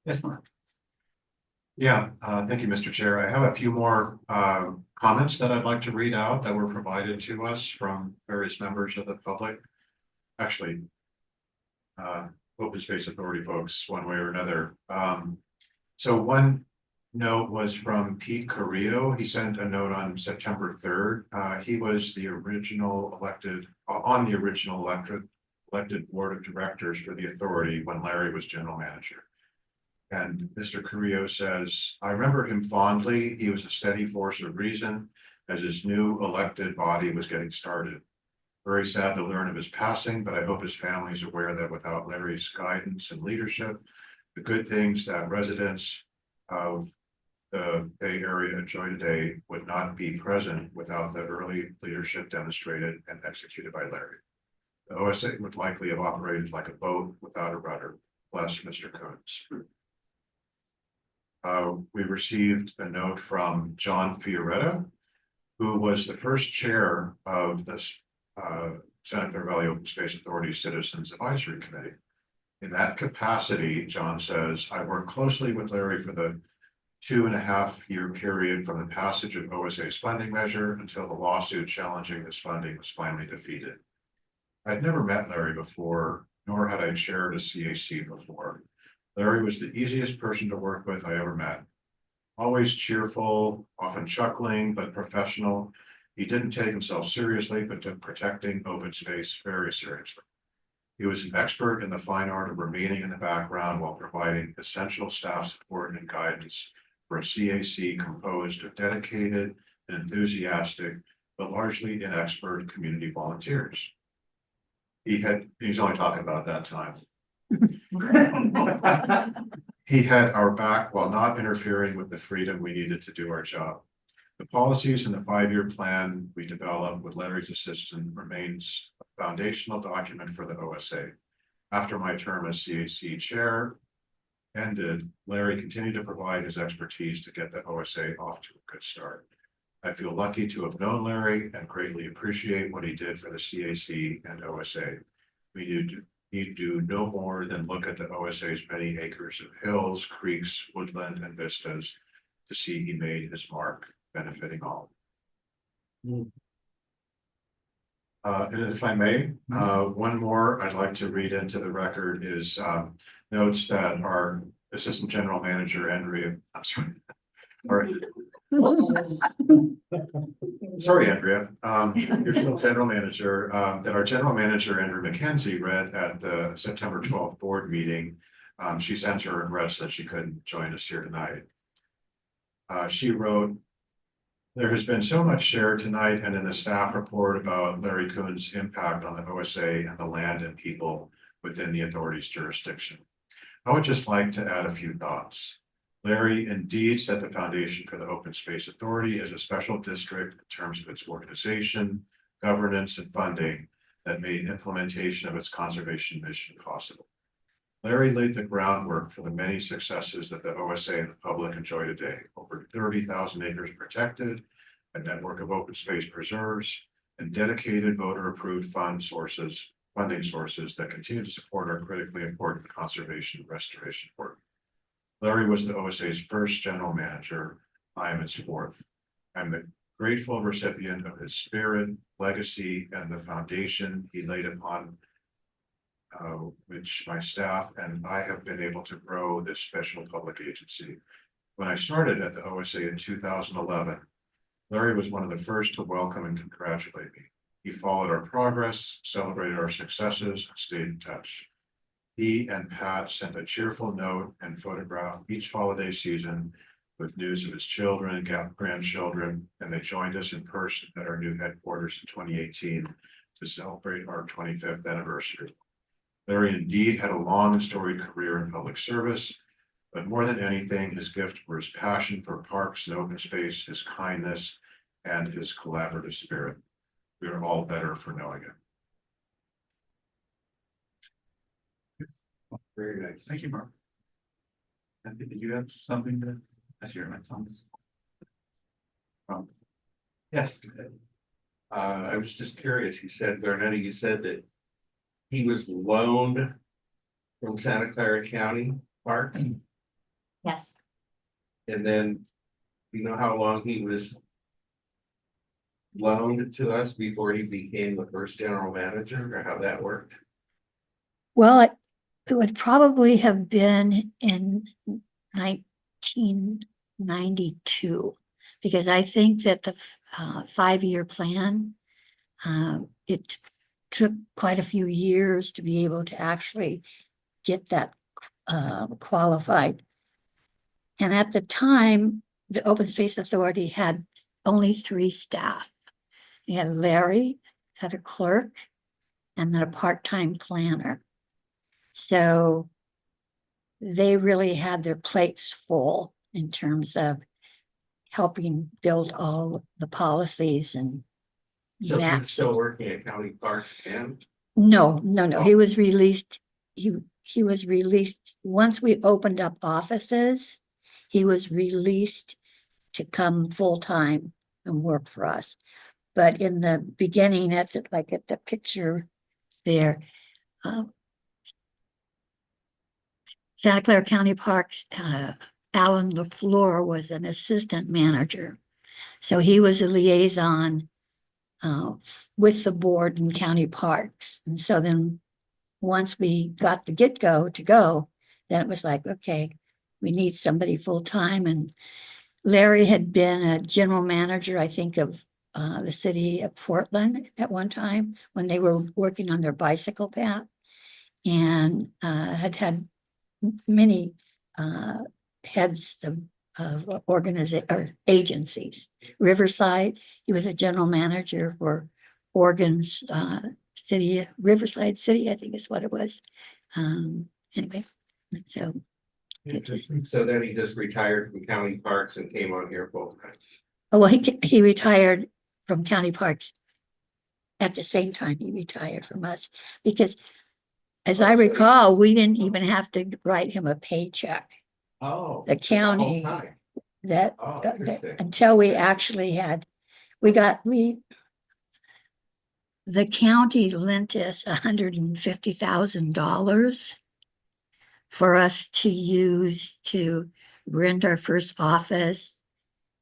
Yes, Mark. Yeah, thank you, Mr. Chair. I have a few more comments that I'd like to read out that were provided to us from various members of the public. Actually, Open Space Authority folks, one way or another. So one note was from Pete Carrillo. He sent a note on September 3rd. He was the original elected, on the original elected board of directors for the authority when Larry was general manager. And Mr. Carrillo says, I remember him fondly. He was a steady force of reason as his new elected body was getting started. Very sad to learn of his passing, but I hope his family is aware that without Larry's guidance and leadership, the good things that residents of the Bay Area enjoy today would not be present without the early leadership demonstrated and executed by Larry. The OSA would likely have operated like a boat without a rudder. Bless Mr. Coates. We received a note from John Fioretta, who was the first chair of this Santa Clara Valley Open Space Authority Citizens Advisory Committee. In that capacity, John says, I worked closely with Larry for the 2.5-year period from the passage of OSA's funding measure until the lawsuit challenging this funding was finally defeated. I'd never met Larry before, nor had I chaired a CAC before. Larry was the easiest person to work with I ever met. Always cheerful, often chuckling, but professional. He didn't take himself seriously, but took protecting open space very seriously. He was an expert in the fine art of remaining in the background while providing essential staff support and guidance for a CAC composed of dedicated and enthusiastic, but largely inexpert community volunteers. He's only talking about that time. He had our back while not interfering with the freedom we needed to do our job. The policies in the 5-year plan we developed with Larry's assistance remains a foundational document for the OSA. After my term as CAC chair ended, Larry continued to provide his expertise to get the OSA off to a good start. I feel lucky to have known Larry and greatly appreciate what he did for the CAC and OSA. We need to do no more than look at the OSA's many acres of hills, creeks, woodland, and vistas to see he made his mark, benefiting all. And if I may, one more I'd like to read into the record is notes that our Assistant General Manager, Andrea, I'm sorry. All right. Sorry, Andrea, your still General Manager, that our General Manager, Andrew McKenzie, read at the September 12th board meeting. She sends her regrets that she couldn't join us here tonight. She wrote, there has been so much shared tonight and in the staff report about Larry Kuhn's impact on the OSA and the land and people within the authority's jurisdiction. I would just like to add a few thoughts. Larry indeed set the foundation for the Open Space Authority as a special district in terms of its organization, governance, and funding that made implementation of its conservation mission possible. Larry laid the groundwork for the many successes that the OSA and the public enjoy today. Over 30,000 acres protected, a network of open space preserves, and dedicated voter-approved funding sources that continue to support our critically important conservation and restoration work. Larry was the OSA's first general manager. I am its fourth. I'm the grateful recipient of his spirit, legacy, and the foundation he laid upon which my staff and I have been able to grow this special public agency. When I started at the OSA in 2011, Larry was one of the first to welcome and congratulate me. He followed our progress, celebrated our successes, and stayed in touch. He and Pat sent a cheerful note and photograph each holiday season with news of his children and grandchildren, and they joined us in person at our new headquarters in 2018 to celebrate our 25th anniversary. Larry indeed had a long and storied career in public service, but more than anything, his gift were his passion for parks and open space, his kindness, and his collaborative spirit. We are all better for knowing it. Very nice. Thank you, Mark. And did you have something to, I see your thumbs. Yes. I was just curious. You said, Bernetta, you said that he was loaned from Santa Clara County Parks. Yes. And then, you know how long he was loaned to us before he became the first general manager, or how that worked? Well, it would probably have been in 19 92. Because I think that the 5-year plan, it took quite a few years to be able to actually get that qualified. And at the time, the Open Space Authority had only 3 staff. We had Larry, had a clerk, and then a part-time planner. So they really had their plates full in terms of helping build all the policies and So he's maps. still working at County Parks and? No, he was released. He was released once we opened up offices. He was released to come full-time and work for us. But in the beginning, at the picture there, Santa Clara County Parks, Alan LaFleur was an assistant manager. So he was a liaison with the board and county parks. And so then once we got the get-go to go, then it was like, okay, we need somebody full-time. And Larry had been a general manager, I think, of the city of Portland at one time when they were working on their bicycle path, and had many heads of agencies. Riverside, he was a general manager for Oregon's city, Riverside City, I think is what it was. Anyway, so. So then he just retired from County Parks and came on here full time. Oh, well, he retired from county parks at the same time he retired from us, because as I recall, we didn't even have to write him a paycheck. Oh. The county, whole time. that, Oh, that- interesting. until we actually had, the county lent us $150,000 for us to use to rent our first office,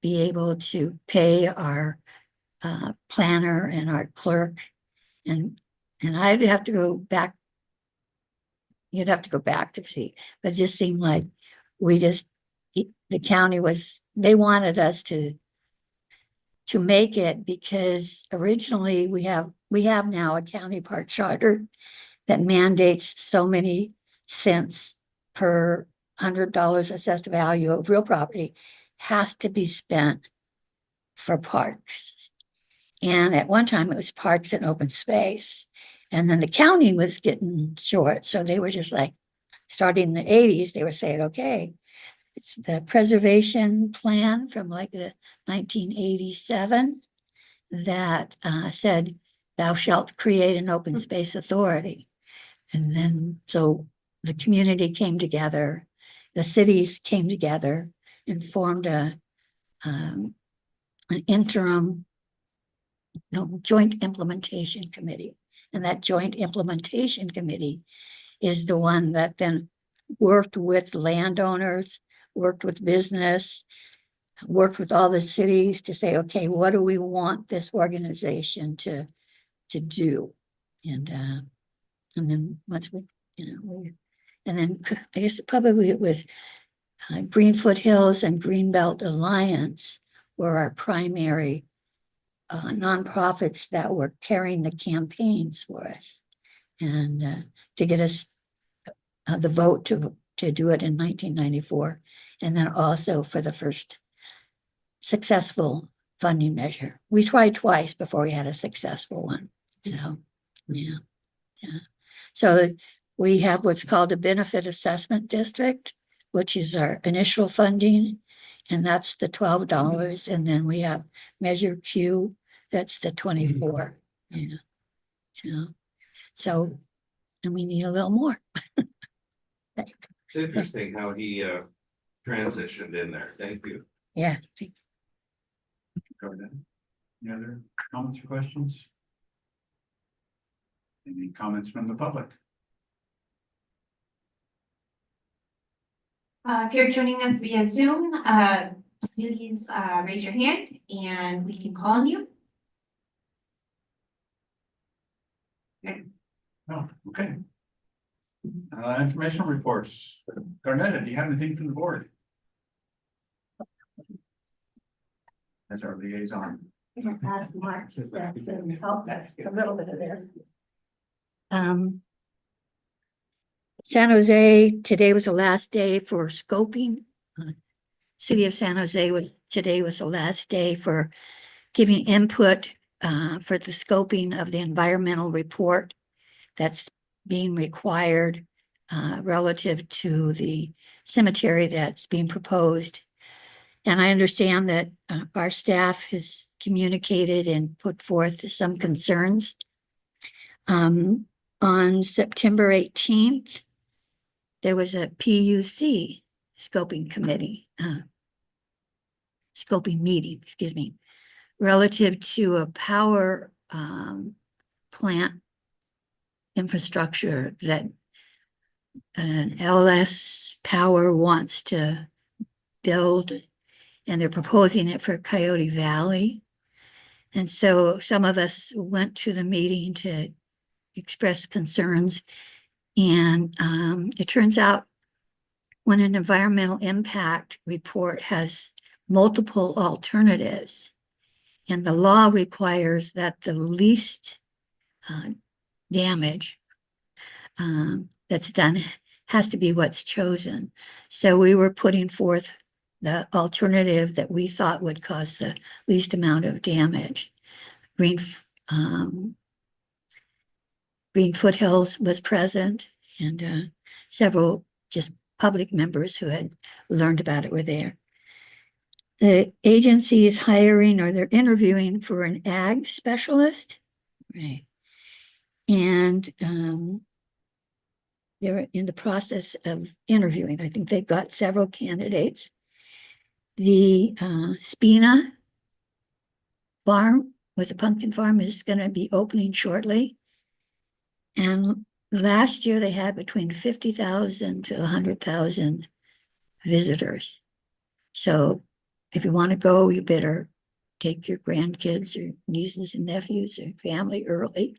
be able to pay our planner and our clerk, and I'd have to go back. You'd have to go back to see, but it just seemed like the county they wanted us to make it, because originally we have now a county park charter that mandates so many cents per $100 assessed value of real property has to be spent for parks. And at one time it was parks and open space. And then the county was getting short. So they were just like, starting in the 80s, they were saying, okay, it's the preservation plan from like the 1987 that said, thou shalt create an open space authority. And then, so the community came together, the cities came together and formed an interim joint implementation committee. And that joint implementation committee is the one that then worked with landowners, worked with business, worked with all the cities to say, okay, what do we want this organization to do? And then once we, and then I guess probably it was Green Foothills and Greenbelt Alliance were our primary nonprofits that were carrying the campaigns for us, and to get us the vote to do it in 1994, and then also for the first successful funding measure. We tried twice before we had a successful one. So, yeah. So we have what's called a benefit assessment district, which is our initial funding, and that's the $12. And then we have Measure Q, that's the 24. Yeah. So, and we need a little more. It's interesting how he transitioned in there. Thank you. Yeah. Covered that. Any other comments or questions? Any comments from the public? If you're joining us via Zoom, please raise your hand and we can call on you. Oh, okay. Informational reports. Garnetta, do you have anything from the board? as our liaison. Ask Mark to step in and help us a little bit of this. San Jose, today was the last day for scoping. City of San Jose today was the last day for giving input for the scoping of the environmental report that's being required relative to the cemetery that's being proposed. And I understand that our staff has communicated and put forth some concerns. On September 18th, there was a PUC scoping committee, scoping meeting, excuse me, relative to a power plant infrastructure that an LS Power wants to build, and they're proposing it for Coyote Valley. And so some of us went to the meeting to express concerns. And it turns out when an environmental impact report has multiple alternatives, and the law requires that the least damage that's done has to be what's chosen. So we were putting forth the alternative that we thought would cause the least amount of damage. Green Foothills was present, and several just public members who had learned about it were there. The agency is hiring, or they're interviewing for an ag specialist. Right. And they're in the process of interviewing. I think they've got several candidates. The Spina farm with the pumpkin farm is going to be opening shortly. And last year they had between 50,000 to 100,000 visitors. So if you want to go, you better take your grandkids or nieces and nephews or family early,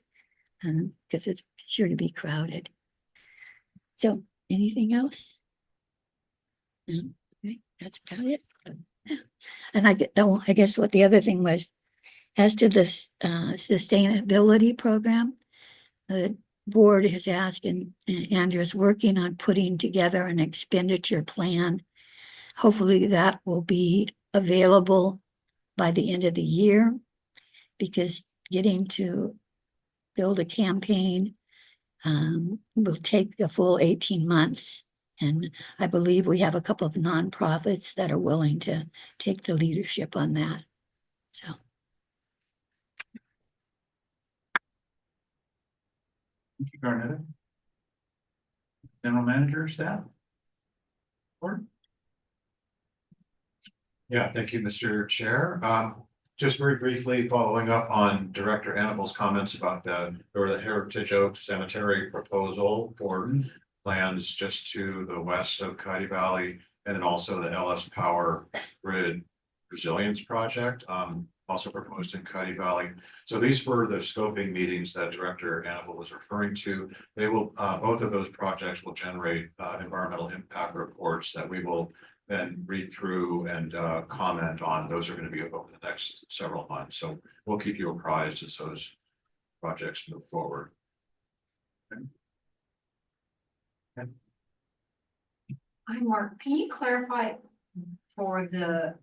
because it's sure to be crowded. So anything else? No, okay, that's about it. And I guess what the other thing was, as to this sustainability program, the board has asked, and Andrew's working on putting together an expenditure plan. Hopefully that will be available by the end of the year, because getting to build a campaign will take a full 18 months. And I believe we have a couple of nonprofits that are willing to take the leadership on that. So. Thank you, Garnetta. General manager, staff? Board? Yeah, thank you, Mr. Chair. Just very briefly, following up on Director Annabelle's comments about the Heritage Oaks Cemetery proposal for lands just to the west of Coyote Valley, and then also the LS Power Grid Resilience Project, also proposed in Coyote Valley. So these were the scoping meetings that Director Annabelle was referring to. They will, both of those projects will generate environmental impact reports that we will then read through and comment on. Those are going to be over the next several months. So we'll keep you apprised as those projects move forward. Hi, Mark, can you clarify for the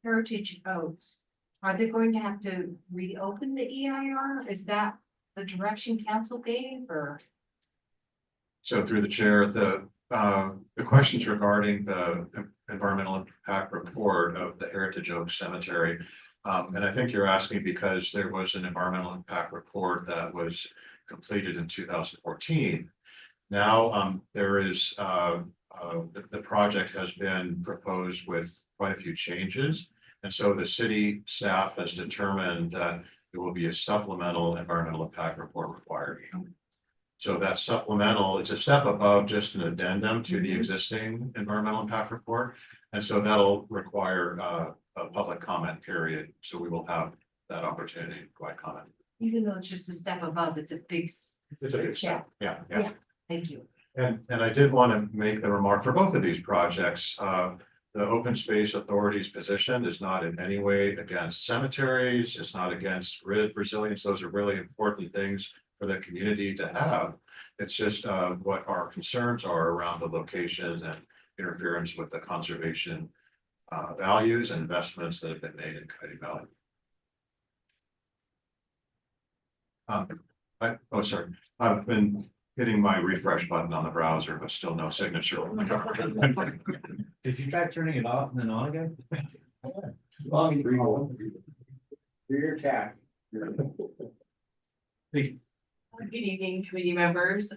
Heritage Oaks, are they going to have to reopen the EIR? Is that the direction council gave, or? So through the chair, the questions regarding the environmental impact report of the Heritage Oaks Cemetery. And I think you're asking because there was an environmental impact report that was completed in 2014. Now there is the project has been proposed with quite a few changes. And so the city staff has determined that there will be a supplemental environmental impact report required. So that supplemental, it's a step above just an addendum to the existing environmental impact report. And so that'll require a public comment period. So we will have that opportunity to provide comment. Even though it's just a step above, it's a big step. Yeah. Thank you. And I did want to make the remark for both of these projects. the Open Space Authority's position is not in any way against cemeteries, it's not against grid resilience. Those are really important things for the community to have. It's just what our concerns are around the locations and interference with the conservation values and investments that have been made in Coyote Valley. Sorry, I've been hitting my refresh button on the browser, but still no signature. Did you try turning it off and then on again? Your cat. Good evening, committee members.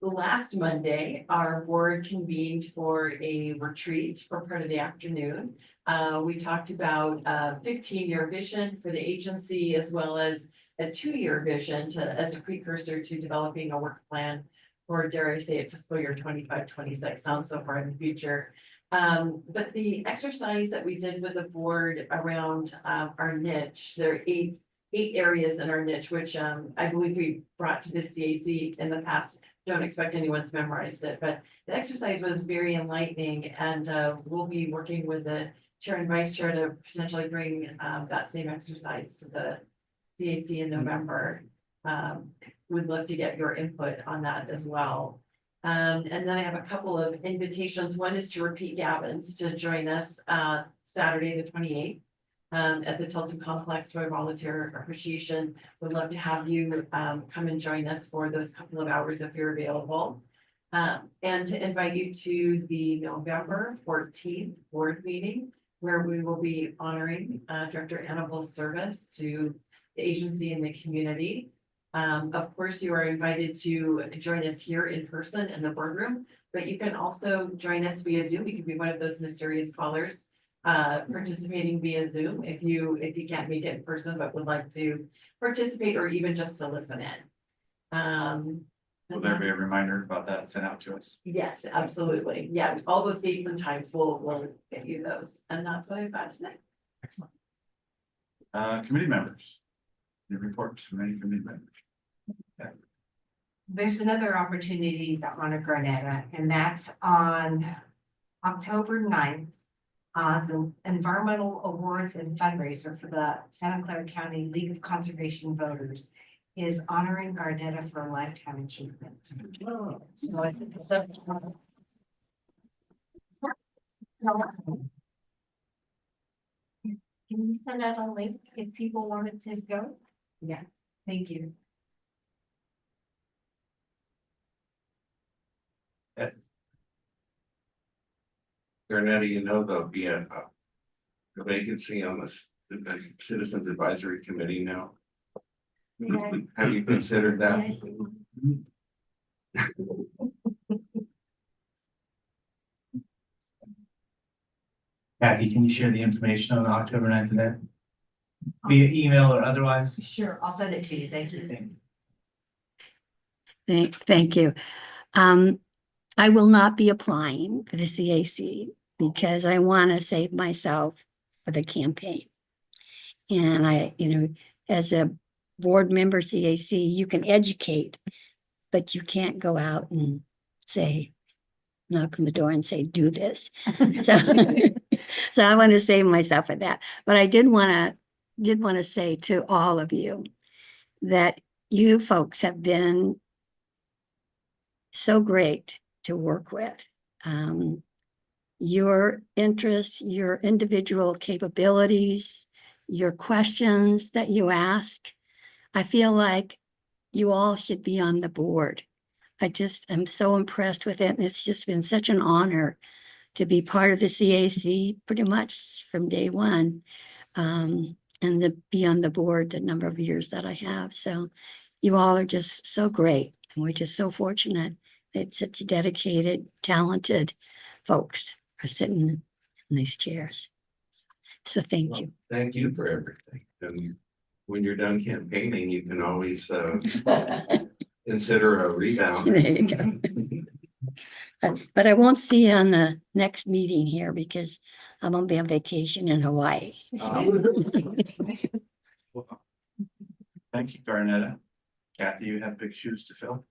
Last Monday, our board convened for a retreat for part of the afternoon. We talked about a 15-year vision for the agency as well as a 2-year vision as a precursor to developing a work plan for, dare I say it, fiscal year 25-26. Sounds so far in the future. But the exercise that we did with the board around our niche, there are eight areas in our niche, which I believe we brought to the CAC in the past. Don't expect anyone to memorize it, but the exercise was very enlightening, and we'll be working with the chair and vice chair to potentially bring that same exercise to the CAC in November. We'd love to get your input on that as well. And then I have a couple of invitations. One is to repeat Gavin's to join us Saturday, the 28th. At the Tilton Complex for Volunteer Appreciation. Would love to have you come and join us for those couple of hours if you're available. And to invite you to the November 14th board meeting, where we will be honoring Director Annabelle's service to the agency and the community. Of course, you are invited to join us here in person in the boardroom, but you can also join us via Zoom. You can be one of those mysterious callers participating via Zoom if you can't make it in person but would like to participate or even just to listen in. Will there be a reminder about that sent out to us? Yes, absolutely. Yeah, all those dates and times we'll get you those, and that's what I've got tonight. Excellent. Committee members. Any reports from any committee members? Okay. There's another opportunity to honor Garnetta, and that's on October 9th. The Environmental Awards and Fundraiser for the Santa Clara County League of Conservation Voters is honoring Garnetta for a lifetime achievement. So it's a Can you send out a link if people wanted to go? Yeah, thank you. Garnetta, you know, there'll be a vacancy on the Citizens Advisory Committee now. Yeah. Have you considered that? Yes. Kathy, can you share the information on October 9th event? Via email or otherwise? Sure, I'll send it to you. Thank you. Thank you. I will not be applying for the CAC because I want to save myself for the campaign. And as a board member CAC, you can educate, but you can't go out and say, knock on the door and say, do this. So I want to save myself for that. But I did want to say to all of you that you folks have been so great to work with. Your interests, your individual capabilities, your questions that you ask, I feel like you all should be on the board. I just am so impressed with it. And it's just been such an honor to be part of the CAC pretty much from day one. And to be on the board the number of years that I have. So you all are just so great. And we're just so fortunate that such dedicated, talented folks are sitting in these chairs. So thank you. Thank you for everything. And when you're done campaigning, you can always consider a rebound. There you go. But I won't see you on the next meeting here because I'm gonna be on vacation in Hawaii. Thank you, Garnetta. Kathy, you have big shoes to fill.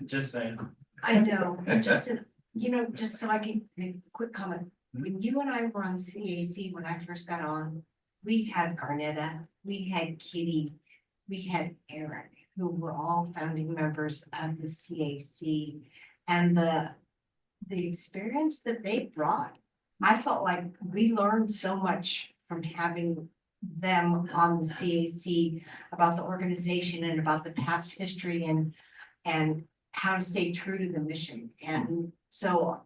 Just saying. I know, You know, just so I can, a quick comment, when you and I were on CAC, when I first got on, we had Garnetta, we had Kitty, we had Eric, who were all founding members of the CAC. And the experience that they brought, I felt like we learned so much from having them on the CAC about the organization and about the past history and how to stay true to the mission. And so,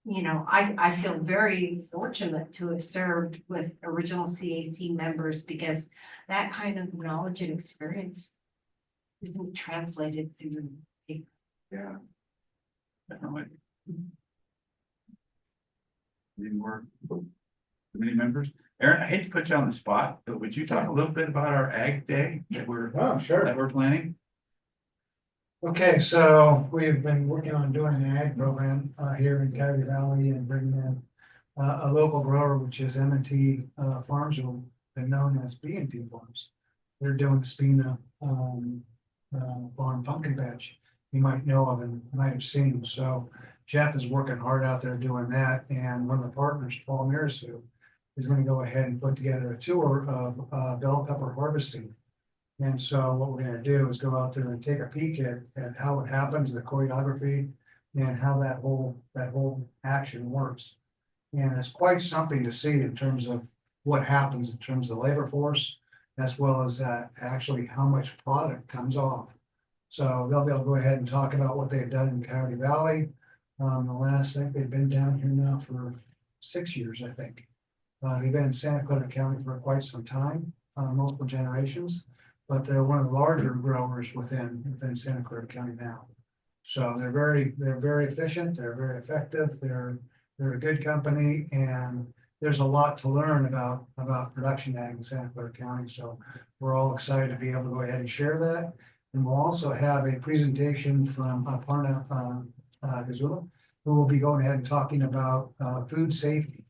you know, I feel very fortunate to have served with original CAC members because that kind of knowledge and experience isn't translated through paper. Yeah. Definitely. Any more committee members? Aaron, I hate to put you on the spot, but would you talk a little bit about our Ag Day that we're planning? Okay, so we've been working on doing an ag program here in Coyote Valley and bringing in a local grower, which is M&T Farms, who've been known as B&T Farms. They're doing the Spina farm pumpkin patch you might know of and might have seen. So Jeff is working hard out there doing that, and one of the partners, Paul Marisu, is going to go ahead and put together a tour of bell pepper harvesting. And so what we're gonna do is go out there and take a peek at how it happens, the choreography, and how that whole action works. And it's quite something to see in terms of what happens in terms of labor force, as well as actually how much product comes off. So they'll be able to go ahead and talk about what they've done in Coyote Valley. I think they've been down here now for 6 years, I think. They've been in Santa Clara County for quite some time, multiple generations. But they're one of the larger growers within Santa Clara County now. So they're very efficient, they're very effective, they're a good company, and there's a lot to learn about production ag in Santa Clara County. So we're all excited to be able to go ahead and share that. And we'll also have a presentation from Aparna Gazula, who will be going ahead and talking about food safety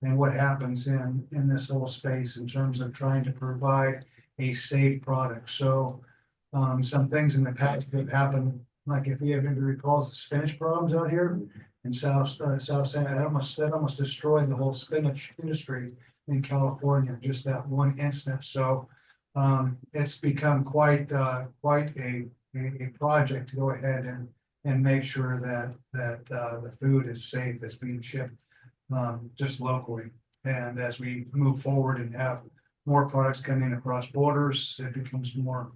and what happens in this whole space in terms of trying to provide a safe product. So some things in the past that happened, like if anybody recalls the spinach problems out here in South Santa, that almost destroyed the whole spinach industry in California, just that one incident. So it's become quite a project to go ahead and make sure that the food is safe that's being shipped just locally. And as we move forward and have more products coming across borders, it becomes more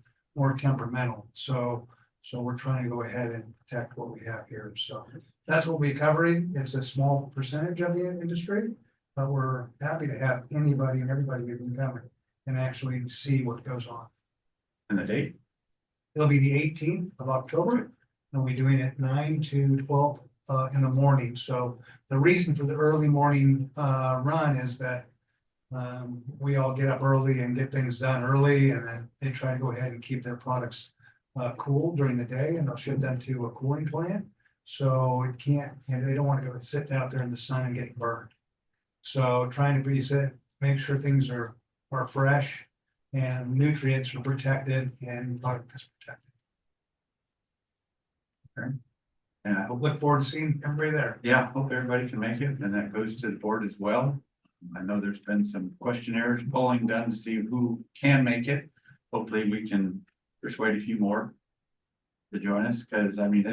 temperamental. So we're trying to go ahead and protect what we have here. So that's what we're covering. It's a small percentage of the industry, but we're happy to have anybody and everybody who can come and actually see what goes on. And the date? It'll be the 18th of October, and we'll be doing it 9 to 12 in the morning. So the reason for the early morning run is that we all get up early and get things done early, and then they try to go ahead and keep their products cool during the day, and they'll ship them to a cooling plant. So it can't, and they don't want to go sit out there in the sun and get burned. So trying to reset, make sure things are fresh and nutrients are protected and product is protected. Okay. And I hope, Look forward to seeing everybody there. yeah, hope everybody can make it, and that goes to the board as well. I know there's been some questionnaires polling done to see who can make it. Hopefully we can persuade a few more to join us, because I mean,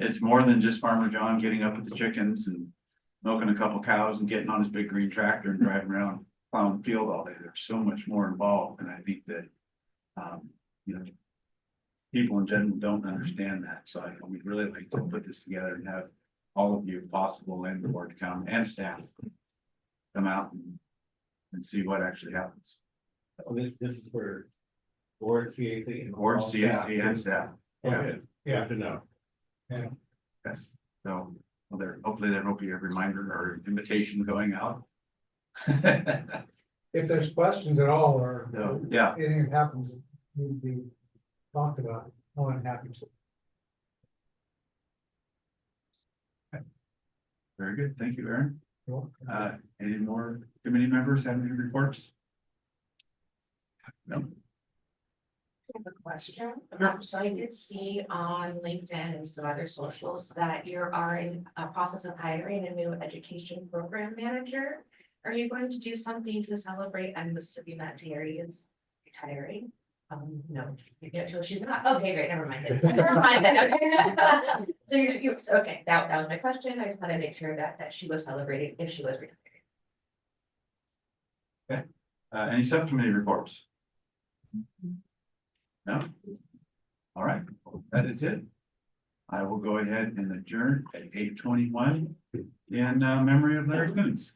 it's more than just Farmer John getting up with the chickens and milking a couple cows and getting on his big green tractor and driving around plowing the field all day. There's so much more involved, and I think that you know, people in general don't understand that. So we'd really like to put this together and have all of you, if possible, and the board to come, and staff come out and see what actually happens. Oh, this is for board CAC and. Board, all staff. CAC, and staff. Yeah. Okay, good to know. Yeah. Yes. So, well, hopefully there will be a reminder or invitation going out. If there's questions at all or Yeah. anything that happens, that need to be talked about, I'm happy to. Very good. Thank you, Aaron. You're welcome. Any more committee members have any reports? No. have a question. So I did see on LinkedIn and some other socials that you are in a process of hiring a new education program manager. Are you going to do something to celebrate? I'm assuming that Terry is retiring. No, you can't tell she's not. Okay, great, never mind. Never mind then, okay. So you, okay, that was my question. I just wanted to make sure that she was celebrating if she was retiring. Any subcommittee reports? No? All right, that is it. I will go ahead and adjourn at 8:21 in memory of Larry Coons.